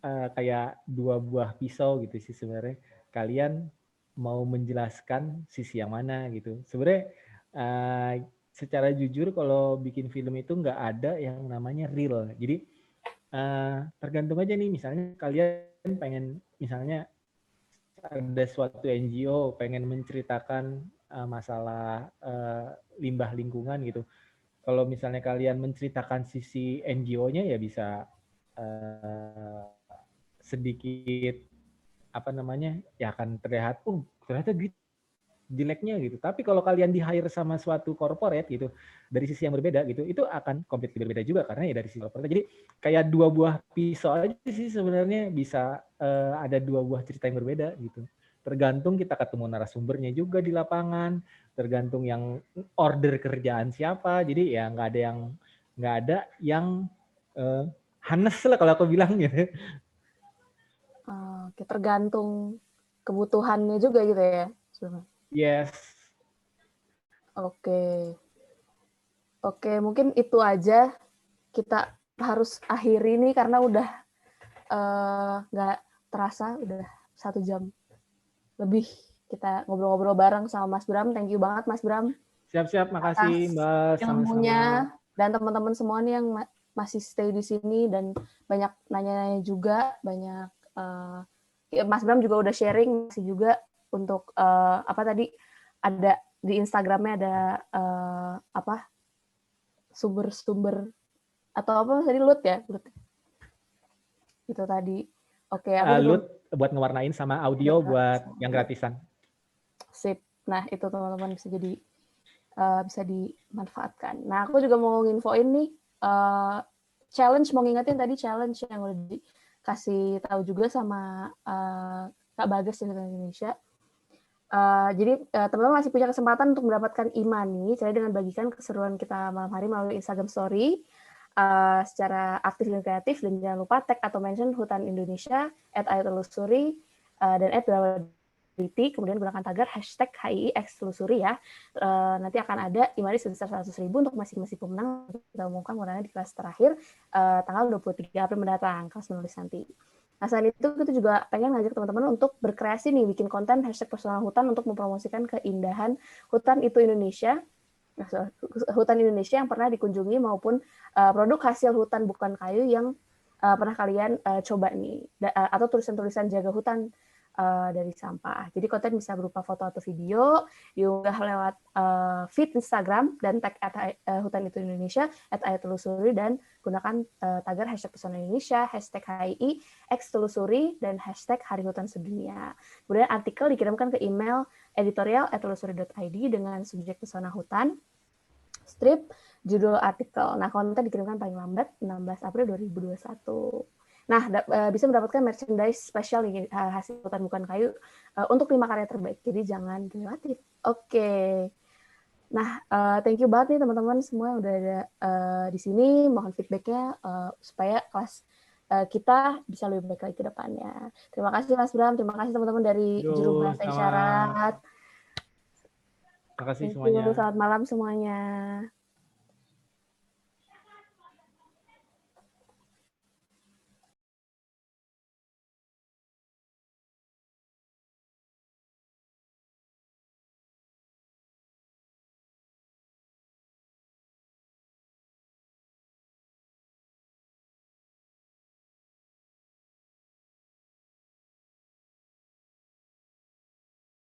kayak dua buah pisau gitu sih sebenarnya. Kalian mau menjelaskan sisi yang mana gitu. Sebenarnya secara jujur kalau bikin film itu nggak ada yang namanya real. Jadi tergantung aja nih, misalnya kalian pengen misalnya ada suatu NGO pengen menceritakan masalah limbah lingkungan gitu. Kalau misalnya kalian menceritakan sisi NGO-nya ya bisa sedikit apa namanya ya akan terlihat ternyata gitu jeleknya gitu. Tapi kalau kalian di hire sama suatu corporate gitu dari sisi yang berbeda gitu, itu akan completely berbeda juga karena ya dari sisi corporate. Jadi kayak dua buah pisau aja sih sebenarnya bisa ada dua buah cerita yang berbeda gitu. Tergantung kita ketemu narasumbernya juga di lapangan, tergantung yang order kerjaan siapa. Jadi ya nggak ada yang hanes lah kalau aku bilang gitu. Tergantung kebutuhannya juga gitu ya. Yes. Oke, mungkin itu aja. Kita harus akhiri nih karena udah nggak terasa udah 1 jam lebih kita ngobrol-ngobrol bareng sama Mas Bram. Thank you banget Mas Bram. Siap, makasih Mbak. Ilmunya dan teman-teman semua nih yang masih stay di sini dan banyak nanya-nanya juga, banyak Mas Bram juga udah sharing masih juga untuk apa tadi ada di Instagramnya ada sumber-sumber atau apa tadi Lut itu tadi. Oke, Lut buat ngewarnain sama audio buat yang gratisan. Sip. Nah itu teman-teman bisa dimanfaatkan. Nah aku juga mau nginfoin nih challenge, mau ngingetin tadi challenge yang udah dikasih tahu juga sama Kak Bagas dari Indonesia. Jadi teman-teman masih punya kesempatan untuk mendapatkan e-money saya dengan bagikan keseruan kita malam hari melalui Instagram Story secara aktif dan kreatif, dan jangan lupa tag atau mention Hutan Indonesia @ayotelusuri dan @brawality, kemudian gunakan tagar hashtag #HIIXtelusuri ya. Nanti akan ada e-money sebesar 100.000 untuk masing-masing pemenang. Kita umumkan mengenai di kelas terakhir tanggal 23 April mendatang, kelas menulis nanti. Nah, selain itu kita juga pengen ngajak teman-teman untuk berkreasi nih, bikin konten #personal hutan untuk mempromosikan keindahan hutan itu Indonesia, hutan Indonesia yang pernah dikunjungi maupun produk hasil hutan bukan kayu yang pernah kalian coba nih, atau tulisan-tulisan jaga hutan dari sampah. Jadi konten bisa berupa foto atau video, diunggah lewat feed Instagram dan tag Hutan Itu Indonesia, @ayatelusuri, dan gunakan tagar hashtag Pesona Indonesia, hashtag HII, @telusuri, dan hashtag Hari Hutan Sedunia. Kemudian artikel dikirimkan ke email editorial@telusuri.id dengan subjek pesona hutan, strip, judul artikel. Nah, konten dikirimkan paling lambat 16 April 2021. Nah, bisa mendapatkan merchandise spesial nih, hasil hutan bukan kayu untuk 5 karya terbaik. Jadi jangan relatif. Oke. Nah, thank you banget nih teman-teman semua yang udah ada di sini. Mohon feedbacknya supaya kelas kita bisa lebih baik lagi ke depannya. Terima kasih Mas Bram, terima kasih teman-teman dari Juru Bahasa Isyarat. Terima kasih Thank semuanya. you. Selamat malam semuanya.